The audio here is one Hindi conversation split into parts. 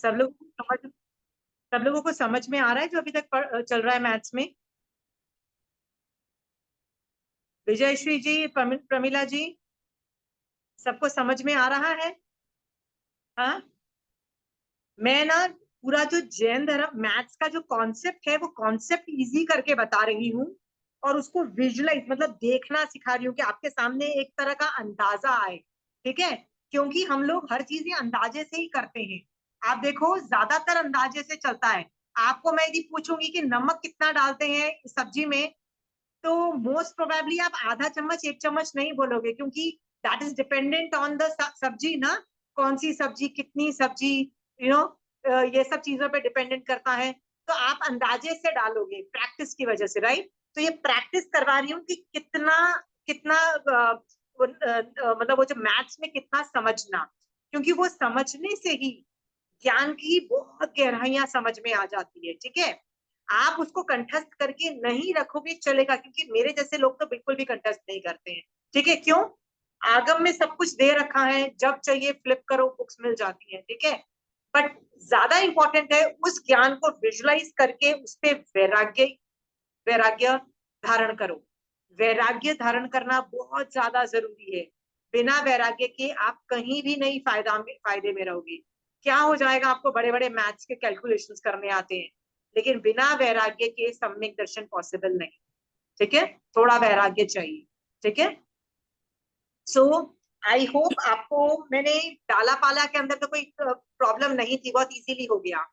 सब लोग सब लोगों को समझ में आ रहा है जो अभी तक चल रहा है मैथ्स में? विजयश्री जी, प्रमिला जी, सबको समझ में आ रहा है? हाँ, मैं ना पूरा जो जैन धर्म मैथ्स का जो कॉन्सेप्ट है वो कॉन्सेप्ट इजी करके बता रही हूँ, और उसको विजुलाइज मतलब देखना सिखा रही हूँ कि आपके सामने एक तरह का अंदाजा आए। ठीक है, क्योंकि हम लोग हर चीजें अंदाजे से ही करते हैं। आप देखो, ज्यादातर अंदाजे से चलता है। आपको मैं यदि पूछूंगी कि नमक कितना डालते हैं सब्जी में, तो मोस्ट प्रोबेबली आप आधा चम्मच एक चम्मच नहीं बोलोगे, क्योंकि that is dependent on the सब्जी ना, कौन सी सब्जी, कितनी सब्जी, यू नो, ये सब चीजों पे डिपेंडेंट करता है। तो आप अंदाजे से डालोगे प्रैक्टिस की वजह से, राइट? तो ये प्रैक्टिस करवा रही हूँ कि कितना कितना मतलब वो जो मैथ्स में कितना समझना, क्योंकि वो समझने से ही ज्ञान की बहुत गहराइयां समझ में आ जाती है। ठीक है, आप उसको कंठस्थ करके नहीं रखोगे चलेगा, क्योंकि मेरे जैसे लोग तो बिल्कुल भी कंठस्थ नहीं करते हैं। ठीक है, क्यों? आगम में सब कुछ दे रखा है, जब चाहिए फ्लिप करो बुक्स मिल जाती है। ठीक है, बट ज्यादा इंपॉर्टेंट है उस ज्ञान को विजुलाइज करके उस पर वैराग्य वैराग्य धारण करो। वैराग्य धारण करना बहुत ज्यादा जरूरी है। बिना वैराग्य के आप कहीं भी नहीं फायदे में रहोगे। क्या हो जाएगा, आपको बड़े बड़े मैथ्स के कैलकुलेशंस करने आते हैं, लेकिन बिना वैराग्य के सम्यक दर्शन पॉसिबल नहीं। ठीक है, थोड़ा वैराग्य चाहिए। ठीक है, सो आई होप आपको मैंने डाला पाला के अंदर तो कोई प्रॉब्लम नहीं थी, बहुत इजीली हो गया।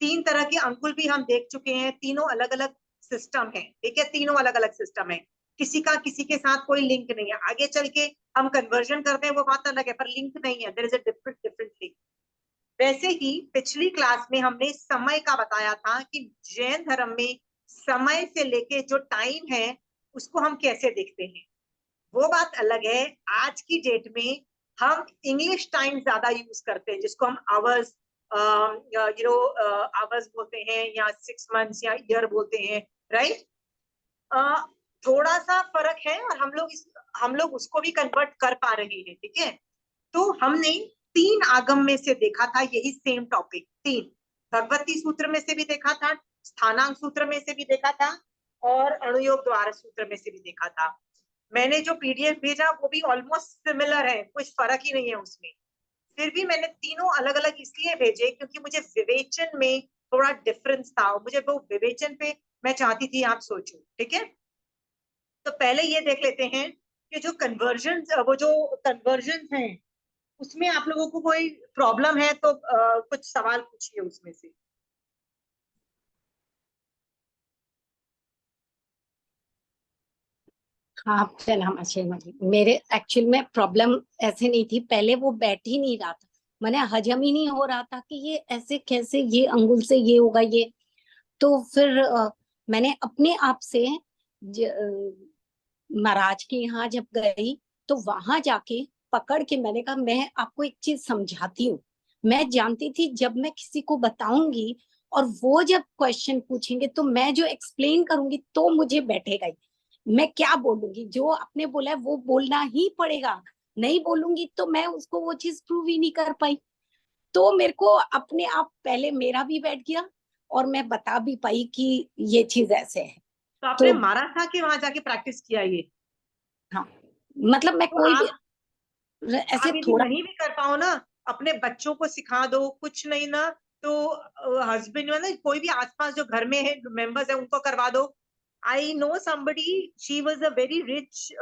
तीन तरह के अंकुल भी हम देख चुके हैं, तीनों अलग अलग सिस्टम है। ठीक है, तीनों अलग अलग सिस्टम है, किसी का किसी के साथ कोई लिंक नहीं है। आगे चल के हम कन्वर्जन करते हैं वो बात अलग है, पर लिंक नहीं है, there is a different link. वैसे ही पिछली क्लास में हमने समय का बताया था कि जैन धर्म में समय से लेके जो टाइम है उसको हम कैसे देखते हैं, वो बात अलग है। आज की डेट में हम इंग्लिश टाइम ज्यादा यूज करते हैं, जिसको हम आवर्स आवर्स बोलते हैं, या 6 मंथ्स या ईयर बोलते हैं, राइट? थोड़ा सा फर्क है, और हम लोग उसको भी कन्वर्ट कर पा रहे हैं। ठीक है, तो हमने तीन आगम में से देखा था यही सेम टॉपिक। तीन भगवती सूत्र में से भी देखा था, स्थानांक सूत्र में से भी देखा था, और अणुयोग द्वार सूत्र में से भी देखा था। मैंने जो पीडीएफ भेजा वो भी ऑलमोस्ट सिमिलर है, कुछ फर्क ही नहीं है उसमें। फिर भी मैंने तीनों अलग अलग इसलिए भेजे क्योंकि मुझे विवेचन में थोड़ा डिफरेंस था, मुझे वो विवेचन पे मैं चाहती थी आप सोचो। ठीक है, तो पहले ये देख लेते हैं कि जो कन्वर्जन हैं उसमें आप लोगों को कोई प्रॉब्लम है तो कुछ सवाल पूछिए उसमें से। हाँ सलाम आशीर्वाद जी। मेरे एक्चुअल में प्रॉब्लम ऐसे नहीं थी, पहले वो बैठ ही नहीं रहा था, मैंने हजम ही नहीं हो रहा था कि ये ऐसे कैसे, ये अंगुल से ये होगा ये। तो फिर मैंने अपने आप से महाराज के यहाँ जब गई तो वहां जाके पकड़ के मैंने कहा मैं आपको एक चीज समझाती हूँ। मैं जानती थी जब मैं किसी को बताऊंगी और वो जब क्वेश्चन पूछेंगे तो मैं जो एक्सप्लेन करूंगी तो मुझे बैठेगा ही। मैं क्या बोलूंगी, जो आपने बोला है वो बोलना ही पड़ेगा, नहीं बोलूंगी तो मैं उसको वो चीज प्रूव ही नहीं कर पाई। तो मेरे को अपने आप पहले मेरा भी बैठ गया और मैं बता भी पाई कि ये चीज ऐसे है। तो आपने तो मारा था कि वहां जाके प्रैक्टिस किया ये? हाँ, मतलब मैं तो कोई भी आप ऐसे यदि थोड़ा। नहीं भी कर पाओ ना, अपने बच्चों को सिखा दो, कुछ नहीं ना तो हस्बैंड मतलब कोई भी आसपास जो घर में है मेंबर्स है उनको करवा दो। I know somebody, she was a very rich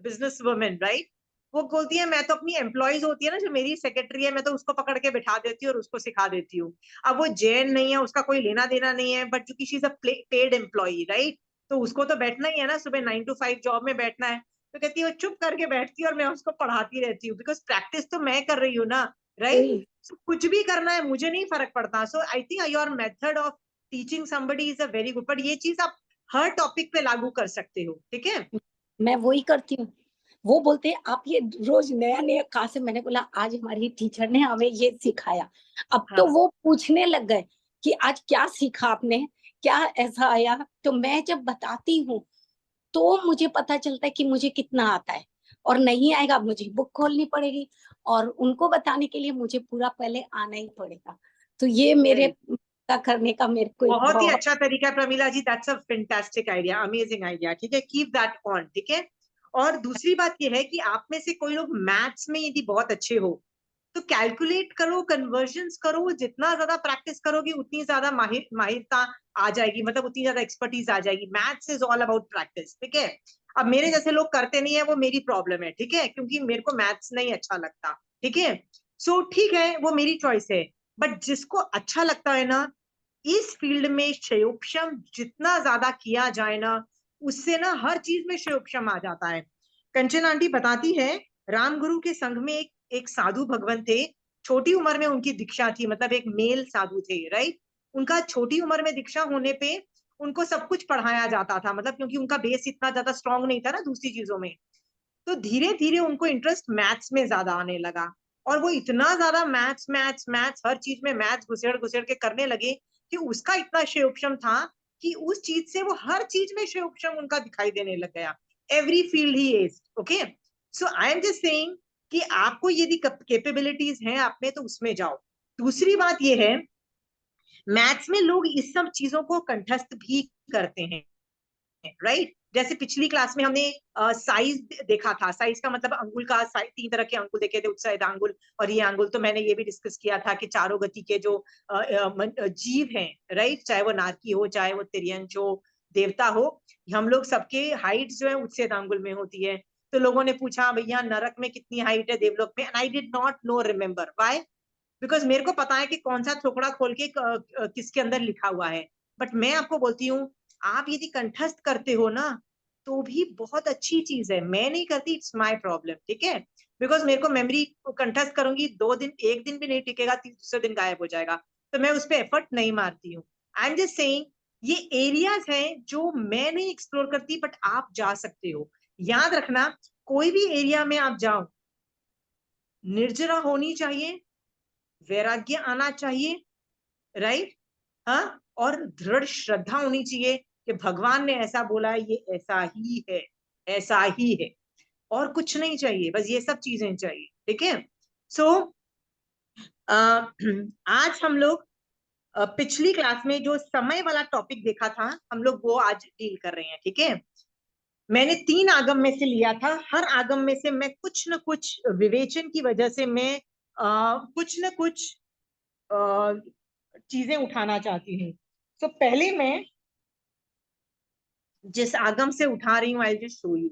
business woman, right? वो बोलती है मैं तो अपनी एम्प्लॉयज होती है ना जो मेरी सेक्रेटरी है, मैं तो उसको पकड़ के बिठा देती हूँ और उसको सिखा देती हूँ। अब वो जैन नहीं है, उसका कोई लेना देना नहीं है, बट चूंकि she is a paid employee, right? तो उसको तो बैठना ही है ना, सुबह 9 to 5 जॉब में बैठना है। तो कहती है वो चुप करके बैठती है और मैं उसको पढ़ाती रहती हूँ, बिकॉज प्रैक्टिस तो मैं कर रही हूँ ना, राइट? वही कुछ भी करना है मुझे नहीं फर्क पड़ता। So I think your method of teaching somebody is a very good, but ये चीज आप हर टॉपिक पे लागू कर सकते हो। ठीक है, मैं वही करती हूँ। वो बोलते हैं आप ये रोज नया नया कहा से, मैंने बोला आज हमारी टीचर ने हमें ये सिखाया। अब तो हाँ, वो पूछने लग गए कि आज क्या सीखा आपने, क्या ऐसा आया। तो मैं जब बताती हूँ तो मुझे पता चलता है कि मुझे कितना आता है, और नहीं आएगा मुझे बुक खोलनी पड़ेगी। और उनको बताने के लिए मुझे पूरा पहले आना ही पड़ेगा। तो ये मेरे करने का मेरे को बहुत ही अच्छा तरीका है Pramila ji, that's a fantastic idea, amazing idea, ठीक है, कीप दैट ऑन, ठीक है। और दूसरी बात ये है कि आप में से कोई लोग मैथ्स में यदि बहुत अच्छे हो तो कैलकुलेट करो, कन्वर्जन्स करो, जितना ज्यादा प्रैक्टिस करोगे उतनी ज्यादा माहिरता आ जाएगी, मतलब उतनी ज्यादा एक्सपर्टीज आ जाएगी। Maths is all about practice, ठीक है। अब मेरे जैसे लोग करते नहीं है, वो मेरी प्रॉब्लम है, ठीक है, क्योंकि मेरे को मैथ्स नहीं अच्छा लगता, ठीक है। सो ठीक है, वो मेरी चॉइस है। बट जिसको अच्छा लगता है ना, इस फील्ड में क्षयोपशम जितना ज्यादा किया जाए ना, उससे ना हर चीज में क्षयोपशम आ जाता है। कंचन आंटी बताती है, रामगुरु के संघ में एक साधु भगवान थे। छोटी उम्र में उनकी दीक्षा थी, मतलब एक मेल साधु थे, राइट। उनका छोटी उम्र में दीक्षा होने पे उनको सब कुछ पढ़ाया जाता था, मतलब क्योंकि उनका बेस इतना ज्यादा स्ट्रांग नहीं था ना दूसरी चीजों में। तो धीरे धीरे उनको इंटरेस्ट मैथ्स में ज्यादा आने लगा, और वो इतना ज्यादा मैथ्स मैथ्स मैथ्स हर चीज में मैथ्स घुसेड़ घुसेड़ के करने लगे कि उसका इतना क्षयोपशम था कि उस चीज से वो हर चीज में क्षयोपशम उनका दिखाई देने लग गया। Every field he is okay. So I am just saying कि आपको यदि कैपेबिलिटीज हैं आप में तो उसमें जाओ। दूसरी बात ये है, मैथ्स में लोग इस सब चीजों को कंठस्थ भी करते हैं, राइट। जैसे पिछली क्लास में हमने साइज देखा था, साइज का मतलब अंगुल का साइज, 3 तरह के अंगुल देखे थे, उत्साहित अंगुल और ये अंगुल। तो मैंने ये भी डिस्कस किया था कि चारों गति के जो जीव हैं, राइट, चाहे वो नारकी हो, चाहे वो तिर्यंच हो, देवता हो, हम लोग सबके हाइट जो है उत्साहित अंगुल में होती है। तो लोगों ने पूछा भैया नरक में कितनी हाइट है, देवलोक में, and I did not know remember why, because मेरे को पता है कि कौन सा थोकड़ा खोल के किसके अंदर लिखा हुआ है। बट मैं आपको बोलती हूँ, आप यदि कंठस्थ करते हो ना तो भी बहुत अच्छी चीज है। मैं नहीं करती, इट्स माय प्रॉब्लम, ठीक है। बिकॉज मेरे को मेमोरी कंठस्थ करूंगी, 2 दिन 1 दिन भी नहीं टिकेगा, दूसरे दिन गायब हो जाएगा, तो मैं उस पर एफर्ट नहीं मारती हूँ। आई एम जस्ट सेइंग, ये एरियाज हैं जो मैं नहीं एक्सप्लोर करती, बट आप जा सकते हो। याद रखना, कोई भी एरिया में आप जाओ, निर्जरा होनी चाहिए, वैराग्य आना चाहिए, राइट, हाँ, और दृढ़ श्रद्धा होनी चाहिए कि भगवान ने ऐसा बोला है, ये ऐसा ही है, ऐसा ही है, और कुछ नहीं चाहिए, बस ये सब चीजें चाहिए, ठीक है। सो आज हम लोग पिछली क्लास में जो समय वाला टॉपिक देखा था, हम लोग वो आज डील कर रहे हैं, ठीक है। मैंने 3 आगम में से लिया था, हर आगम में से मैं कुछ न कुछ विवेचन की वजह से मैं कुछ न कुछ चीजें उठाना चाहती हूँ। तो पहले मैं जिस आगम से उठा रही हूँ, आई जस्ट शो यू।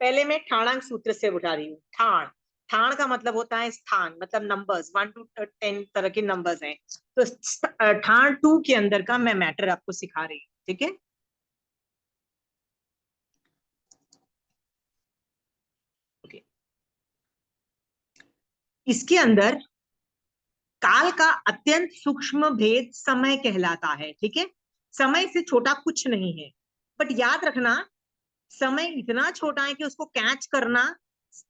पहले मैं ठाणांग सूत्र से उठा रही हूँ। ठाण, ठाण का मतलब होता है स्थान, मतलब नंबर्स, 1 to 10 तरह के नंबर्स हैं। तो ठाण 2 के अंदर का मैं मैटर आपको सिखा रही हूँ, ठीक है। ओके, इसके अंदर काल का अत्यंत सूक्ष्म भेद समय कहलाता है, ठीक है। समय से छोटा कुछ नहीं है, बट याद रखना, समय इतना छोटा है कि उसको कैच करना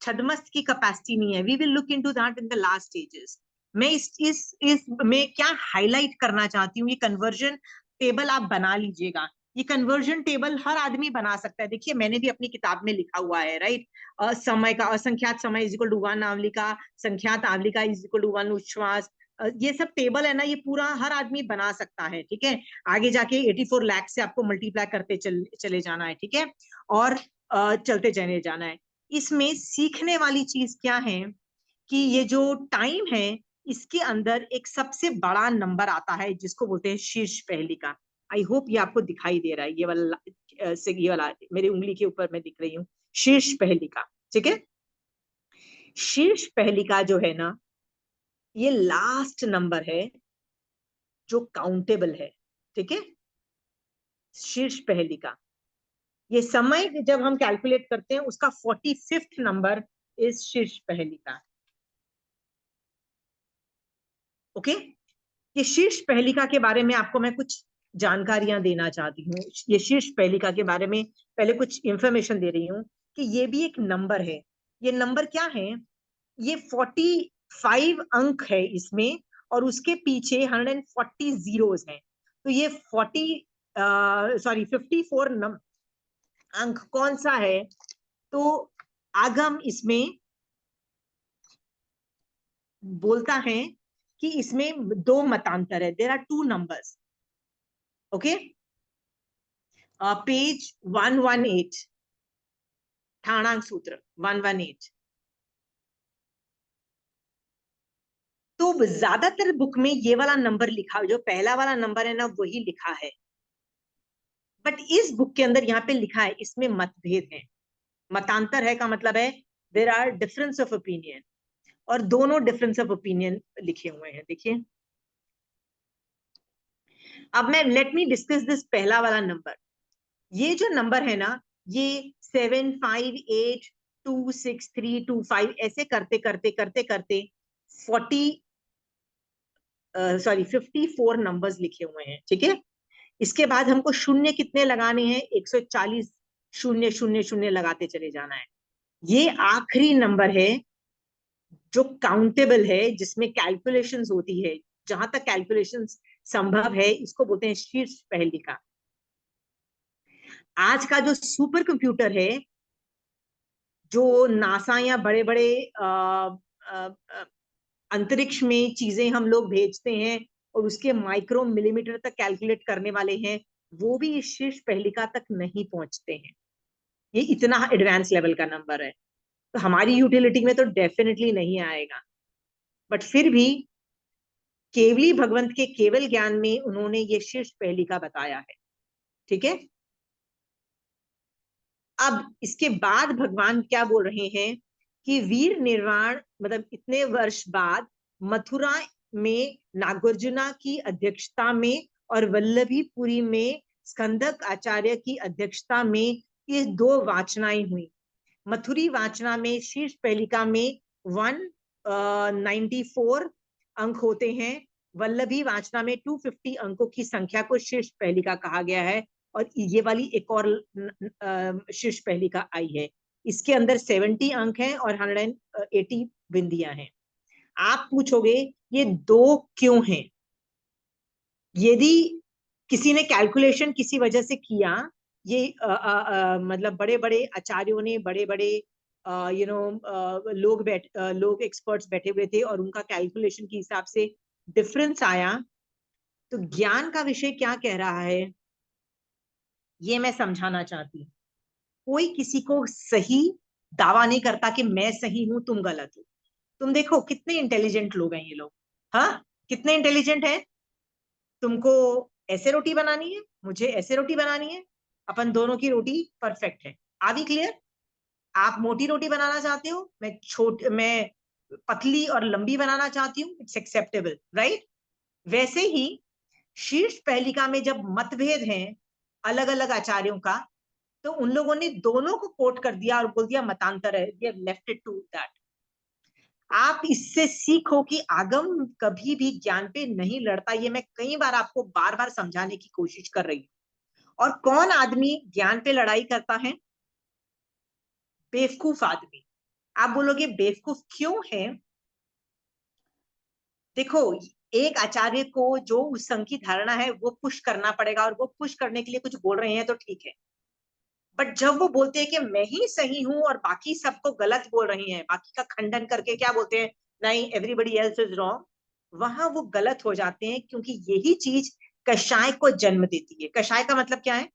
छद्मस्त की कैपेसिटी नहीं है। We will look into that in the last stages. मैं इस में क्या हाईलाइट करना चाहती हूँ, ये कन्वर्जन टेबल आप बना लीजिएगा। ये कन्वर्जन टेबल हर आदमी बना सकता है। देखिए मैंने भी अपनी किताब में लिखा हुआ है, राइट। समय का असंख्यात समय इज इक्वल टू 1 आवलिका, संख्यात आवलिका इज इक्वल टू 1 उच्छ्वास। ये सब टेबल है ना, ये पूरा हर आदमी बना सकता है, ठीक है। आगे जाके 84 लाख से आपको मल्टीप्लाई करते चले जाना है, ठीक है, और चलते चले जाना है। इसमें सीखने वाली चीज क्या है कि ये जो टाइम है, इसके अंदर एक सबसे बड़ा नंबर आता है जिसको बोलते हैं शीर्ष पहली का। आई होप ये आपको दिखाई दे रहा है, ये वाला मेरी उंगली के ऊपर मैं दिख रही हूँ, शीर्ष पहली का, ठीक है। शीर्ष पहली का जो है ना, ये लास्ट नंबर है जो काउंटेबल है, ठीक है। शीर्ष पहली का ये समय जब हम कैलकुलेट करते हैं, उसका 45th नंबर इस शीर्ष पहली का, ओके। ये शीर्ष पहलिका के बारे में आपको मैं कुछ जानकारियां देना चाहती हूँ। ये शीर्ष पहलिका के बारे में पहले कुछ इंफॉर्मेशन दे रही हूँ कि ये भी एक नंबर है। ये नंबर क्या है, ये 45 अंक है इसमें, और उसके पीछे 140 जीरोस हैं। तो ये 54 अंक कौन सा है? तो आगम इसमें बोलता है कि इसमें दो मतांतर है, there are two numbers. Okay, page 118, ठाणांक सूत्र 118। तो ज्यादातर बुक में ये वाला नंबर लिखा, जो पहला वाला नंबर है ना, वही लिखा है। बट इस बुक के अंदर यहाँ पे लिखा है, इसमें मतभेद है। मतांतर है का मतलब है there are difference of opinion, और दोनों डिफरेंस ऑफ ओपिनियन लिखे हुए हैं। देखिए, अब मैं लेट मी डिस्कस दिस पहला वाला नंबर। ये जो नंबर है ना, ये 7582632 ऐसे करते करते करते करते 54 नंबर्स लिखे हुए हैं। ठीक है, इसके बाद हमको शून्य कितने लगाने हैं? 140 शून्य शून्य शून्य लगाते चले जाना है। ये आखिरी नंबर है जो काउंटेबल है, जिसमें कैलकुलेशंस होती है। जहां तक कैलकुलेशंस संभव है, इसको बोलते हैं शीर्ष पहेलिका। आज का जो सुपर कंप्यूटर है, जो नासा या बड़े बड़े अंतरिक्ष में चीजें हम लोग भेजते हैं और उसके माइक्रो मिलीमीटर तक कैलकुलेट करने वाले हैं, वो भी इस शीर्ष पहेलिका तक नहीं पहुंचते हैं। ये इतना एडवांस लेवल का नंबर है, तो हमारी यूटिलिटी में तो डेफिनेटली नहीं आएगा। बट फिर भी केवली भगवंत के केवल ज्ञान में उन्होंने ये शीर्ष पहेलिका बताया है। ठीक है, अब इसके बाद भगवान क्या बोल रहे हैं कि वीर निर्वाण, मतलब इतने वर्ष बाद मथुरा में नागार्जुना की अध्यक्षता में और वल्लभीपुरी में स्कंदक आचार्य की अध्यक्षता में ये दो वाचनाएं हुई। मथुरी वाचना में शीर्ष पहेलिका में 194 अंक होते हैं। वल्लभी वाचना में 250 अंकों की संख्या को शीर्ष पहेलिका कहा गया है। और ये वाली एक और शीर्ष पहेलिका आई है, इसके अंदर 70 अंक हैं और 180 बिंदियां हैं। आप पूछोगे ये दो क्यों हैं? यदि किसी ने कैलकुलेशन किसी वजह से किया, ये मतलब बड़े बड़े आचार्यों ने, बड़े बड़े लोग एक्सपर्ट्स बैठे हुए थे और उनका कैलकुलेशन के हिसाब से डिफरेंस आया, तो ज्ञान का विषय क्या कह रहा है ये मैं समझाना चाहती हूँ। कोई किसी को सही दावा नहीं करता कि मैं सही हूं तुम गलत हो। तुम देखो कितने इंटेलिजेंट लोग हैं ये लोग। हाँ, कितने इंटेलिजेंट हैं। तुमको ऐसे रोटी बनानी है, मुझे ऐसे रोटी बनानी है, अपन दोनों की रोटी परफेक्ट है। Are we clear? आप मोटी रोटी बनाना चाहते हो, मैं पतली और लंबी बनाना चाहती हूँ, इट्स एक्सेप्टेबल, राइट? वैसे ही शीर्ष पहेलिका में जब मतभेद हैं अलग अलग आचार्यों का, तो उन लोगों ने दोनों को कोट कर दिया और बोल दिया मतांतर है, they have left it to that. आप इससे सीखो कि आगम कभी भी ज्ञान पे नहीं लड़ता। ये मैं कई बार आपको बार बार समझाने की कोशिश कर रही हूँ। और कौन आदमी ज्ञान पे लड़ाई करता है? बेवकूफ आदमी। आप बोलोगे बेवकूफ क्यों है? देखो, एक आचार्य को जो उस संघ की धारणा है वो पुश करना पड़ेगा, और वो पुश करने के लिए कुछ बोल रहे हैं तो ठीक है। बट जब वो बोलते हैं कि मैं ही सही हूं और बाकी सबको गलत बोल रही हैं, बाकी का खंडन करके क्या बोलते हैं, नहीं एवरीबडी एल्स इज रॉन्ग, वहां वो गलत हो जाते हैं। क्योंकि यही चीज कषाय को जन्म देती है। कषाय का मतलब क्या है?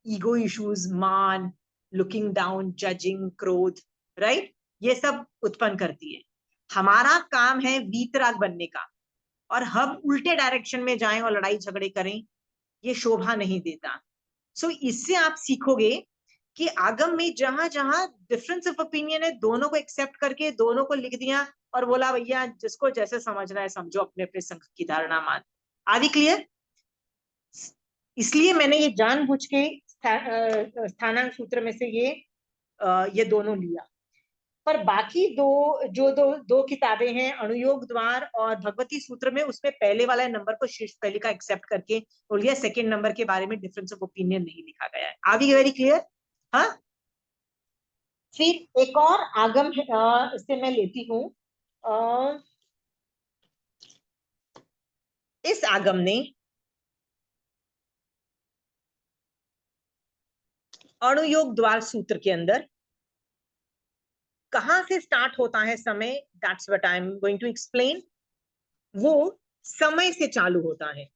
ईगो इश्यूज, मान, लुकिंग डाउन, जजिंग, क्रोध, राइट? ये सब उत्पन्न करती है। हमारा काम है वीतराग बनने का, और हम उल्टे डायरेक्शन में जाएं और लड़ाई झगड़े करें, ये शोभा नहीं देता। सो इससे आप सीखोगे कि आगम में जहां जहां डिफरेंस ऑफ ओपिनियन है, दोनों को एक्सेप्ट करके दोनों को लिख दिया और बोला भैया जिसको जैसे समझना है समझो, अपने अपने संघ की धारणा मान। Are we clear? इसलिए मैंने ये जानबूझ के स्थानांक सूत्र में से ये दोनों लिया। पर बाकी दो किताबें हैं, अणुयोग द्वार और भगवती सूत्र में, उसमें पहले वाला नंबर को शीर्ष पहले का एक्सेप्ट करके बोल दिया, सेकंड नंबर के बारे में डिफरेंस ऑफ ओपिनियन नहीं लिखा गया है। Are we very clear? हाँ, फिर एक और आगम से मैं लेती हूं। इस आगम ने अणुयोग द्वार सूत्र के अंदर कहां से स्टार्ट होता है समय, that's what I am going to explain. वो समय से चालू होता है,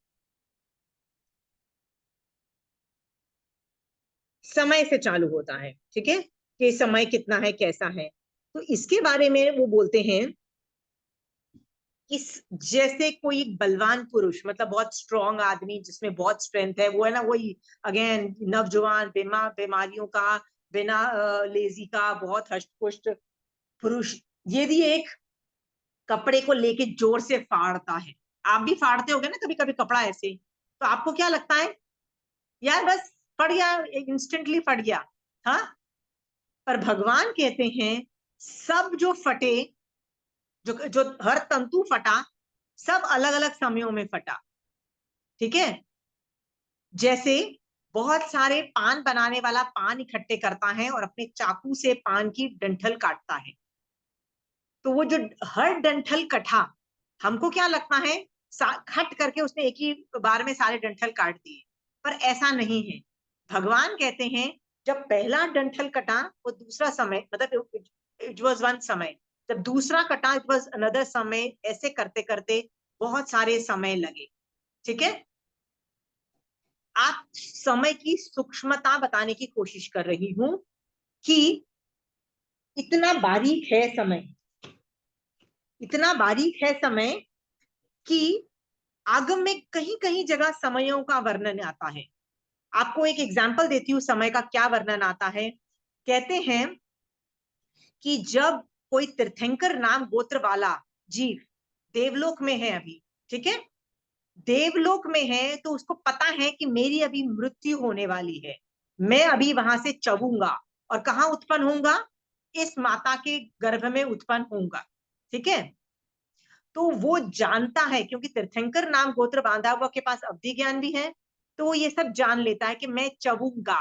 समय से चालू होता है, ठीक है, कि समय कितना है, कैसा है। तो इसके बारे में वो बोलते हैं कि जैसे कोई एक बलवान पुरुष, मतलब बहुत स्ट्रांग आदमी जिसमें बहुत स्ट्रेंथ है, वो है ना, वही अगेन नौजवान, बीमारियों का, बिना लेजी का, बहुत हष्ट पुष्ट पुरुष, यदि एक कपड़े को लेके जोर से फाड़ता है, आप भी फाड़ते होगे ना कभी कभी कपड़ा ऐसे, तो आपको क्या लगता है, यार बस फट गया, इंस्टेंटली फट गया। हाँ, पर भगवान कहते हैं सब जो फटे, जो हर तंतु फटा, सब अलग अलग समयों में फटा, ठीक है। जैसे बहुत सारे पान बनाने वाला पान इकट्ठे करता है और अपने चाकू से पान की डंठल काटता है, तो वो जो हर डंठल कटा, हमको क्या लगता है, खट करके उसने एक ही बार में सारे डंठल काट दिए, पर ऐसा नहीं है। भगवान कहते हैं जब पहला डंठल कटा वो दूसरा समय, मतलब इट वॉज वन समय, जब दूसरा कटा इट वॉज अनदर समय, ऐसे करते करते बहुत सारे समय लगे, ठीक है। आप समय की सूक्ष्मता बताने की कोशिश कर रही हूं कि इतना बारीक है समय, इतना बारीक है समय कि आगम में कहीं कहीं जगह समयों का वर्णन आता है। आपको एक एग्जाम्पल देती हूँ समय का क्या वर्णन आता है। कहते हैं कि जब कोई तीर्थंकर नाम गोत्र वाला जीव देवलोक में है अभी, ठीक है, देवलोक में है, तो उसको पता है कि मेरी अभी मृत्यु होने वाली है, मैं अभी वहां से चबूंगा और कहाँ उत्पन्न होऊंगा, इस माता के गर्भ में उत्पन्न होऊंगा, ठीक है। तो वो जानता है, क्योंकि तीर्थंकर नाम गोत्र बांधा हुआ के पास अवधि ज्ञान भी है, तो वो ये सब जान लेता है कि मैं चबूंगा।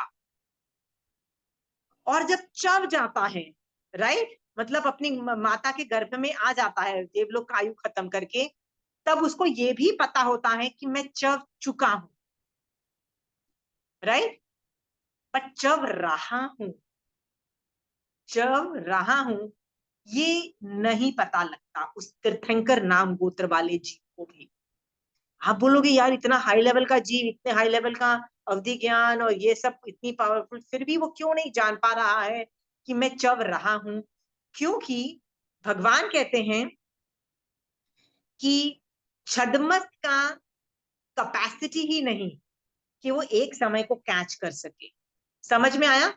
और जब चब जाता है, राइट, मतलब अपनी माता के गर्भ में आ जाता है देवलोक का आयु खत्म करके, तब उसको ये भी पता होता है कि मैं चब चुका हूं, राइट, पर चब रहा हूं, चब रहा हूं, ये नहीं पता लगता उस तीर्थंकर नाम गोत्र वाले जीव को भी। आप बोलोगे यार इतना हाई लेवल का जीव, इतने हाई लेवल का अवधि ज्ञान और ये सब इतनी पावरफुल, फिर भी वो क्यों नहीं जान पा रहा है कि मैं चब रहा हूं। क्योंकि भगवान कहते हैं कि छद्मस्त का कैपेसिटी ही नहीं कि वो एक समय को कैच कर सके, समझ में आया,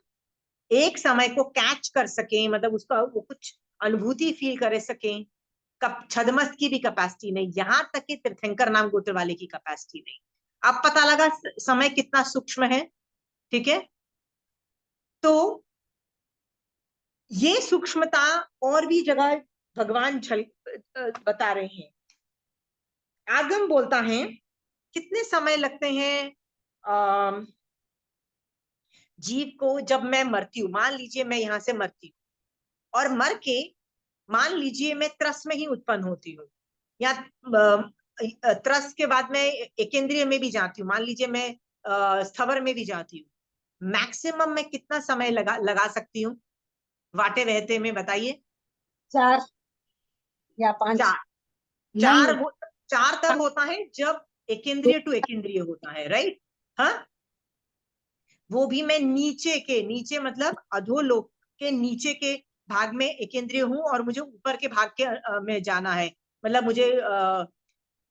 एक समय को कैच कर सके, मतलब उसका वो कुछ अनुभूति फील कर सके। छदमस्त की भी कैपेसिटी नहीं, यहां तक कि तीर्थंकर नाम गोत्र वाले की कैपेसिटी नहीं। अब पता लगा समय कितना सूक्ष्म है, ठीक है। तो ये सूक्ष्मता और भी जगह भगवान बता रहे हैं। आगम बोलता है कितने समय लगते हैं जीव को, जब मैं मरती हूँ, मान लीजिए मैं यहां से मरती हूँ और मर के मान लीजिए मैं त्रस में ही उत्पन्न होती हूँ, या त्रस के बाद मैं एकेंद्रिय में भी जाती हूँ, मान लीजिए मैं स्थवर में भी जाती हूँ, मैक्सिमम मैं कितना समय लगा सकती हूँ वाटे बहते में, बताइए। 4 या 5 चार, चार नहीं। चार तब होता है जब एकेंद्रिय टू एकेंद्रिय होता है, राइट। हाँ, वो भी मैं नीचे के, नीचे मतलब अधोलोक के नीचे के भाग में एकेंद्रिय हूं और मुझे ऊपर के भाग के में जाना है, मतलब मुझे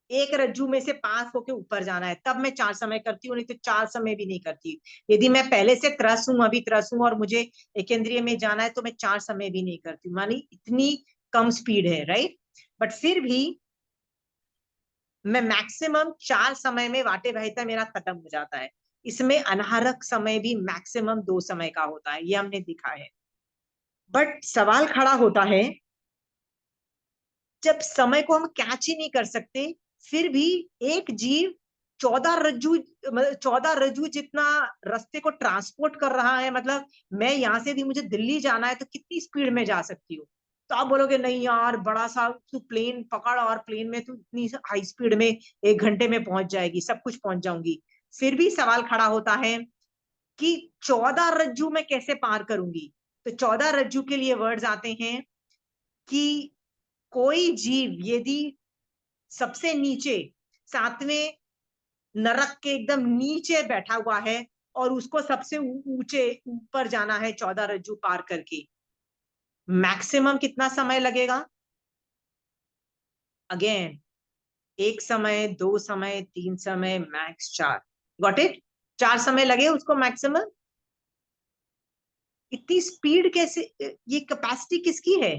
एक रज्जू में से पास होके ऊपर जाना है, तब मैं 4 समय करती हूँ, नहीं तो 4 समय भी नहीं करती। यदि मैं पहले से त्रस हूं, अभी त्रस हूं और मुझे एकेंद्रिय में जाना है, तो मैं 4 समय भी नहीं करती, मानी इतनी कम स्पीड है, राइट। बट फिर भी मैं मैक्सिमम 4 समय में वाटे वहता मेरा खत्म हो जाता है। इसमें अनाहरक समय भी मैक्सिमम 2 समय का होता है, ये हमने दिखा है। बट सवाल खड़ा होता है, जब समय को हम कैच ही नहीं कर सकते, फिर भी एक जीव 14 रज्जू, मतलब 14 रज्जू जितना रास्ते को ट्रांसपोर्ट कर रहा है, मतलब मैं यहाँ से भी मुझे दिल्ली जाना है तो कितनी स्पीड में जा सकती हूँ। तो आप बोलोगे नहीं यार, बड़ा सा तू प्लेन पकड़ और प्लेन में तू इतनी हाई स्पीड में 1 घंटे में पहुंच जाएगी, सब कुछ पहुंच जाऊंगी। फिर भी सवाल खड़ा होता है कि 14 रज्जू में कैसे पार करूंगी। तो 14 रज्जू के लिए वर्ड्स आते हैं कि कोई जीव यदि सबसे नीचे 7वें नरक के एकदम नीचे बैठा हुआ है और उसको सबसे ऊंचे ऊपर जाना है 14 रज्जू पार करके, मैक्सिमम कितना समय लगेगा? अगेन, 1 समय, 2 समय, 3 समय, मैक्स 4। Got it? 4 समय लगे उसको मैक्सिमम। इतनी स्पीड कैसे? ये कैपेसिटी किसकी है?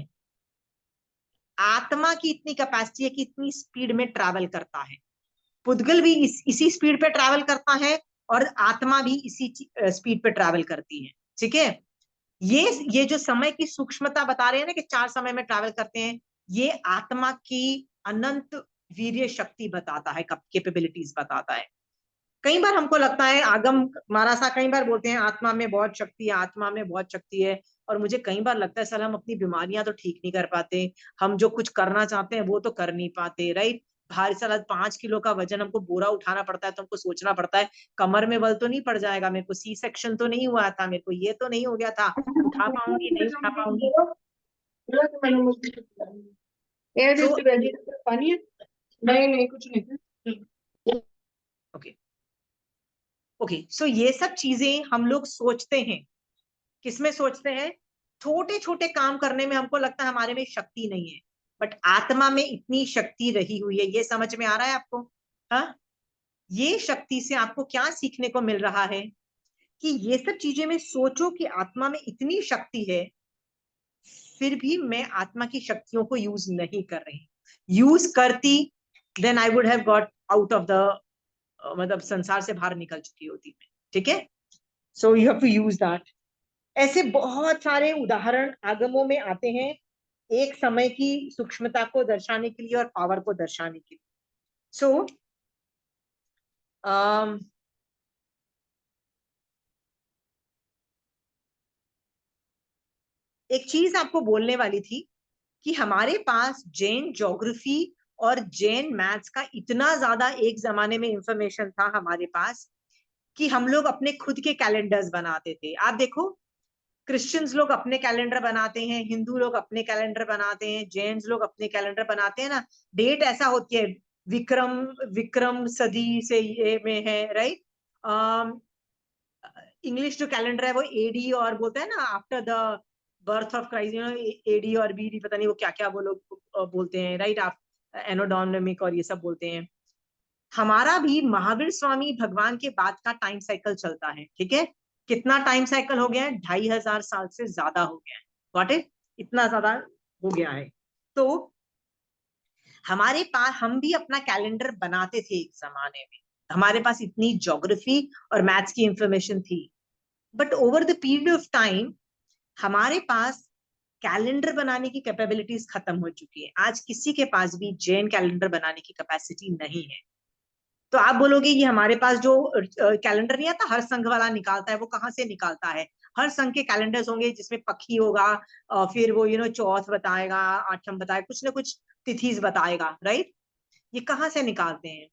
आत्मा की इतनी कैपेसिटी है कि इतनी स्पीड में ट्रैवल करता है। पुद्गल भी इसी स्पीड पे ट्रैवल करता है और आत्मा भी इसी स्पीड पे ट्रैवल करती है। ठीक है? ये जो समय की सूक्ष्मता बता रहे हैं ना कि 4 समय में ट्रैवल करते हैं, ये आत्मा की अनंत वीर्य शक्ति बताता है, कैपेबिलिटीज बताता है। कई बार हमको लगता है, आगम महाराज साहब कई बार बोलते हैं आत्मा में बहुत शक्ति है, आत्मा में बहुत शक्ति है। और मुझे कई बार लगता है सर हम अपनी बीमारियां तो ठीक नहीं कर पाते, हम जो कुछ करना चाहते हैं वो तो कर नहीं पाते, राइट? भारी साला 5 किलो का वजन हमको बोरा उठाना पड़ता है तो हमको सोचना पड़ता है कमर में बल तो नहीं पड़ जाएगा, मेरे को सी सेक्शन तो नहीं हुआ था, मेरे को ये तो नहीं हो गया था, उठा पाऊंगी नहीं उठा पाऊंगी। So, पानी है? नहीं कुछ नहीं। ओके ओके, सो ये सब चीजें हम लोग सोचते हैं, किसमें सोचते हैं? छोटे छोटे काम करने में हमको लगता है हमारे में शक्ति नहीं है, बट आत्मा में इतनी शक्ति रही हुई है। ये समझ में आ रहा है आपको? हाँ, ये शक्ति से आपको क्या सीखने को मिल रहा है कि ये सब चीजें में सोचो कि आत्मा में इतनी शक्ति है, फिर भी मैं आत्मा की शक्तियों को यूज नहीं कर रही। यूज करती, then I would have got out of the, मतलब संसार से बाहर निकल चुकी होती मैं। ठीक है? So you have to use that. ऐसे बहुत सारे उदाहरण आगमों में आते हैं, एक समय की सूक्ष्मता को दर्शाने के लिए और पावर को दर्शाने के लिए। सो एक चीज आपको बोलने वाली थी कि हमारे पास जैन ज्योग्राफी और जैन मैथ्स का इतना ज्यादा एक जमाने में इंफॉर्मेशन था हमारे पास कि हम लोग अपने खुद के कैलेंडर्स बनाते थे। आप देखो, क्रिश्चियंस लोग अपने कैलेंडर बनाते हैं, हिंदू लोग अपने कैलेंडर बनाते हैं, जैन्स लोग अपने कैलेंडर बनाते हैं ना। डेट ऐसा होती है, विक्रम विक्रम सदी से ये में है, राइट? इंग्लिश जो कैलेंडर है वो एडी और बोलते हैं ना, after the birth of Christ, AD और बीडी, पता नहीं वो क्या क्या वो लोग बोलते हैं, राइट? आप एनोडोमिक और ये सब बोलते हैं। हमारा भी महावीर स्वामी भगवान के बाद का टाइम साइकिल चलता है। ठीक है? कितना टाइम साइकिल हो गया है? 2500 साल से ज्यादा हो गया है। Got it? इतना ज्यादा हो गया है। तो हमारे पास, हम भी अपना कैलेंडर बनाते थे एक जमाने में, हमारे पास इतनी ज्योग्राफी और मैथ्स की इंफॉर्मेशन थी। But over the period of time हमारे पास कैलेंडर बनाने की कैपेबिलिटीज खत्म हो चुकी है। आज किसी के पास भी जैन कैलेंडर बनाने की कैपेसिटी नहीं है। तो आप बोलोगे ये हमारे पास जो कैलेंडर नहीं आता, हर संघ वाला निकालता है, वो कहाँ से निकालता है? हर संघ के कैलेंडर्स होंगे जिसमें पक्षी होगा, फिर वो चौथ बताएगा, आठम बताएगा, कुछ ना कुछ तिथिज बताएगा, राइट? ये कहाँ से निकालते हैं?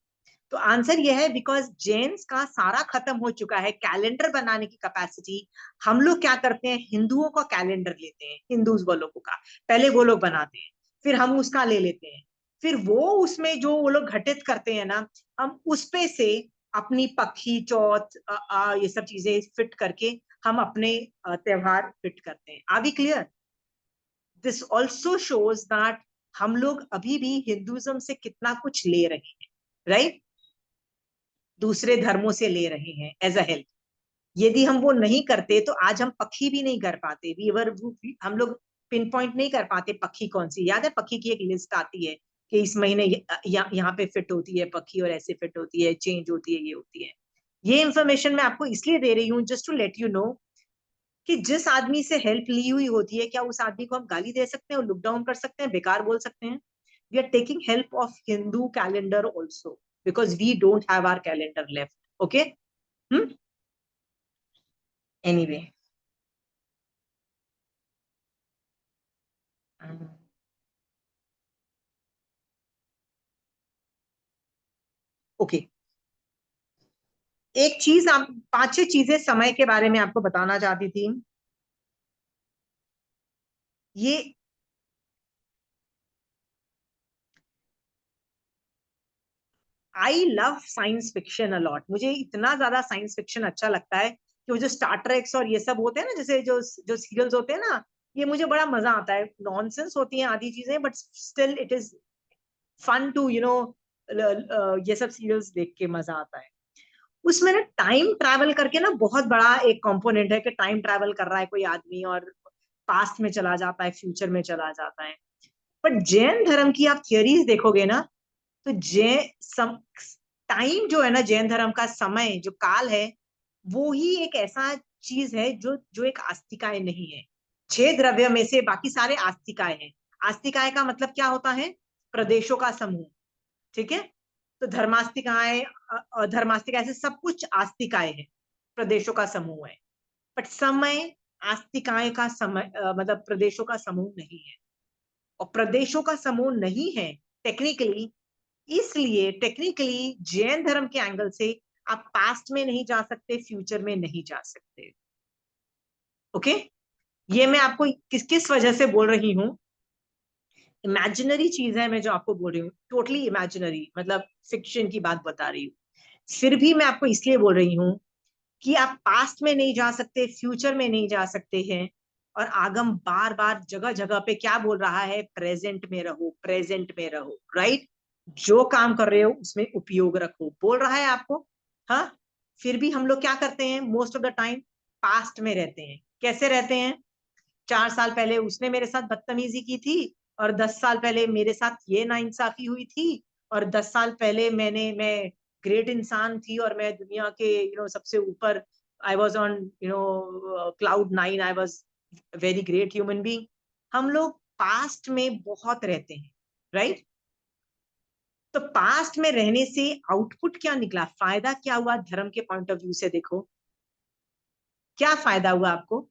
तो आंसर ये है, बिकॉज जेन्स का सारा खत्म हो चुका है कैलेंडर बनाने की कैपेसिटी। हम लोग क्या करते हैं, हिंदुओं का कैलेंडर लेते हैं, हिंदूज वो लोगों का, पहले वो लोग बनाते हैं, फिर हम उसका ले लेते हैं, फिर वो उसमें जो वो लोग घटित करते हैं ना, हम उस पे से अपनी पक्षी चौथ ये सब चीजें फिट करके हम अपने त्योहार फिट करते हैं। Are we clear? This also shows that हम लोग अभी भी हिंदुइज्म से कितना कुछ ले रहे हैं, राइट? दूसरे धर्मों से ले रहे हैं एज अ हेल्प। यदि हम वो नहीं करते तो आज हम पक्षी भी नहीं कर पाते, हम लोग पिन पॉइंट नहीं कर पाते पक्षी कौन सी। याद है पक्षी की एक लिस्ट आती है कि इस महीने यहाँ पे फिट होती है पक्षी, और ऐसे फिट होती है, चेंज होती है, ये होती है। ये इंफॉर्मेशन मैं आपको इसलिए दे रही हूँ just to let you know कि जिस आदमी से हेल्प ली हुई होती है, क्या उस आदमी को हम गाली दे सकते हैं, लुक डाउन कर सकते हैं, बेकार बोल सकते हैं? We are taking help of Hindu calendar also. because we don't have our calendar left. Okay? Anyway. Okay. एक चीज आप 5-6 चीजें समय के बारे में आपको बताना चाहती थी. ये I love science fiction a lot. मुझे इतना ज्यादा साइंस फिक्शन अच्छा लगता है कि वो जो स्टार ट्रेक्स और ये सब होते हैं ना, जैसे जो जो सीरियल्स होते हैं ना, ये मुझे बड़ा मजा आता है. नॉनसेंस होती हैं आधी चीजें, but still it is fun to ये सब सीरियल्स देख के मजा आता है. उसमें ना टाइम ट्रैवल करके ना बहुत बड़ा एक कंपोनेंट है कि टाइम ट्रैवल कर रहा है कोई आदमी और पास्ट में चला जाता है, फ्यूचर में चला जाता है. बट जैन धर्म की आप थियरीज देखोगे ना, तो टाइम जो है ना, जैन धर्म का समय जो काल है, वो ही एक ऐसा चीज है जो जो एक आस्तिकाय नहीं है. 6 द्रव्य में से बाकी सारे आस्तिकाय हैं. आस्तिकाय का मतलब क्या होता है? प्रदेशों का समूह. ठीक है? तो धर्मास्तिकाय, अधर्मास्तिकाय, ऐसे सब कुछ आस्तिकाय है, प्रदेशों का समूह है. बट समय आस्तिकाय का समय मतलब प्रदेशों का समूह नहीं है. और प्रदेशों का समूह नहीं है टेक्निकली, इसलिए टेक्निकली जैन धर्म के एंगल से आप पास्ट में नहीं जा सकते, फ्यूचर में नहीं जा सकते. ओके? ये मैं आपको किस किस वजह से बोल रही हूं. इमेजिनरी चीज है मैं जो आपको बोल रही हूँ, टोटली इमेजिनरी, मतलब फिक्शन की बात बता रही हूँ. फिर भी मैं आपको इसलिए बोल रही हूँ कि आप पास्ट में नहीं जा सकते, फ्यूचर में नहीं जा सकते हैं. और आगम बार बार जगह जगह पे क्या बोल रहा है? प्रेजेंट में रहो, प्रेजेंट में रहो. राइट? जो काम कर रहे हो उसमें उपयोग रखो, बोल रहा है आपको. हाँ. फिर भी हम लोग क्या करते हैं? Most of the time past में रहते हैं. कैसे रहते हैं? 4 साल पहले उसने मेरे साथ बदतमीजी की थी, और 10 साल पहले मेरे साथ ये नाइंसाफी हुई थी, और 10 साल पहले मैं ग्रेट इंसान थी और मैं दुनिया के सबसे ऊपर, I was on cloud 9, I was very great human being. हम लोग पास्ट में बहुत रहते हैं. राइट? तो पास्ट में रहने से आउटपुट क्या निकला, फायदा क्या हुआ धर्म के पॉइंट ऑफ व्यू से? देखो क्या फायदा हुआ आपको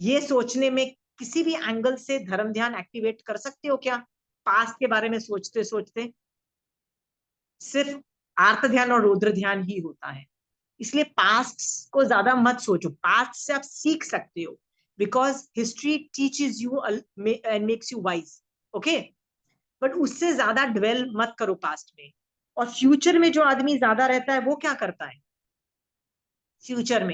ये सोचने में. किसी भी एंगल से धर्म ध्यान एक्टिवेट कर सकते हो क्या पास्ट के बारे में सोचते सोचते? सिर्फ आर्त ध्यान और रुद्र ध्यान ही होता है. इसलिए पास्ट को ज्यादा मत सोचो. पास्ट से आप सीख सकते हो, because history teaches you and makes you wise. Okay? But उससे ज्यादा ड्वेल मत करो पास्ट में. और फ्यूचर में जो आदमी ज्यादा रहता है वो क्या करता है? फ्यूचर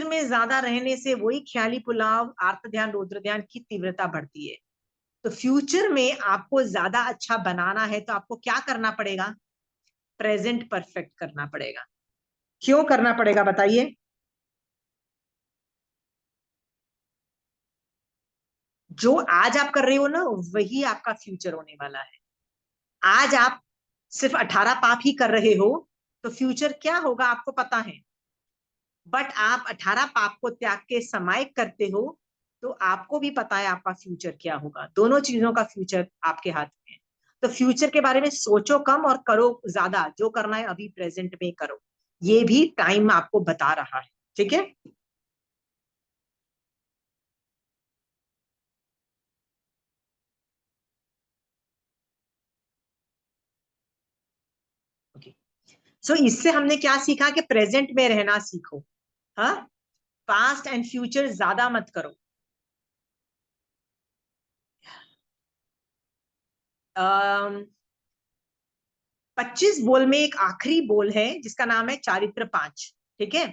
में ज्यादा रहने से वही ख्याली पुलाव, आर्त ध्यान, रुद्र ध्यान की तीव्रता बढ़ती है. तो फ्यूचर में आपको ज्यादा अच्छा बनाना है तो आपको क्या करना पड़ेगा? प्रेजेंट परफेक्ट करना पड़ेगा. क्यों करना पड़ेगा बताइए? जो आज आप कर रहे हो ना, वही आपका फ्यूचर होने वाला है. आज आप सिर्फ 18 पाप ही कर रहे हो, तो फ्यूचर क्या होगा आपको पता है. बट आप 18 पाप को त्याग के समायिक करते हो, तो आपको भी पता है आपका फ्यूचर क्या होगा. दोनों चीजों का फ्यूचर आपके हाथ में है. तो फ्यूचर के बारे में सोचो कम और करो ज्यादा. जो करना है अभी प्रेजेंट में करो. ये भी टाइम आपको बता रहा है. ठीक है? ओके. सो इससे हमने क्या सीखा कि प्रेजेंट में रहना सीखो. हाँ. पास्ट एंड फ्यूचर ज्यादा मत करो. 25 बोल में एक आखिरी बोल है जिसका नाम है चारित्र 5. ठीक है?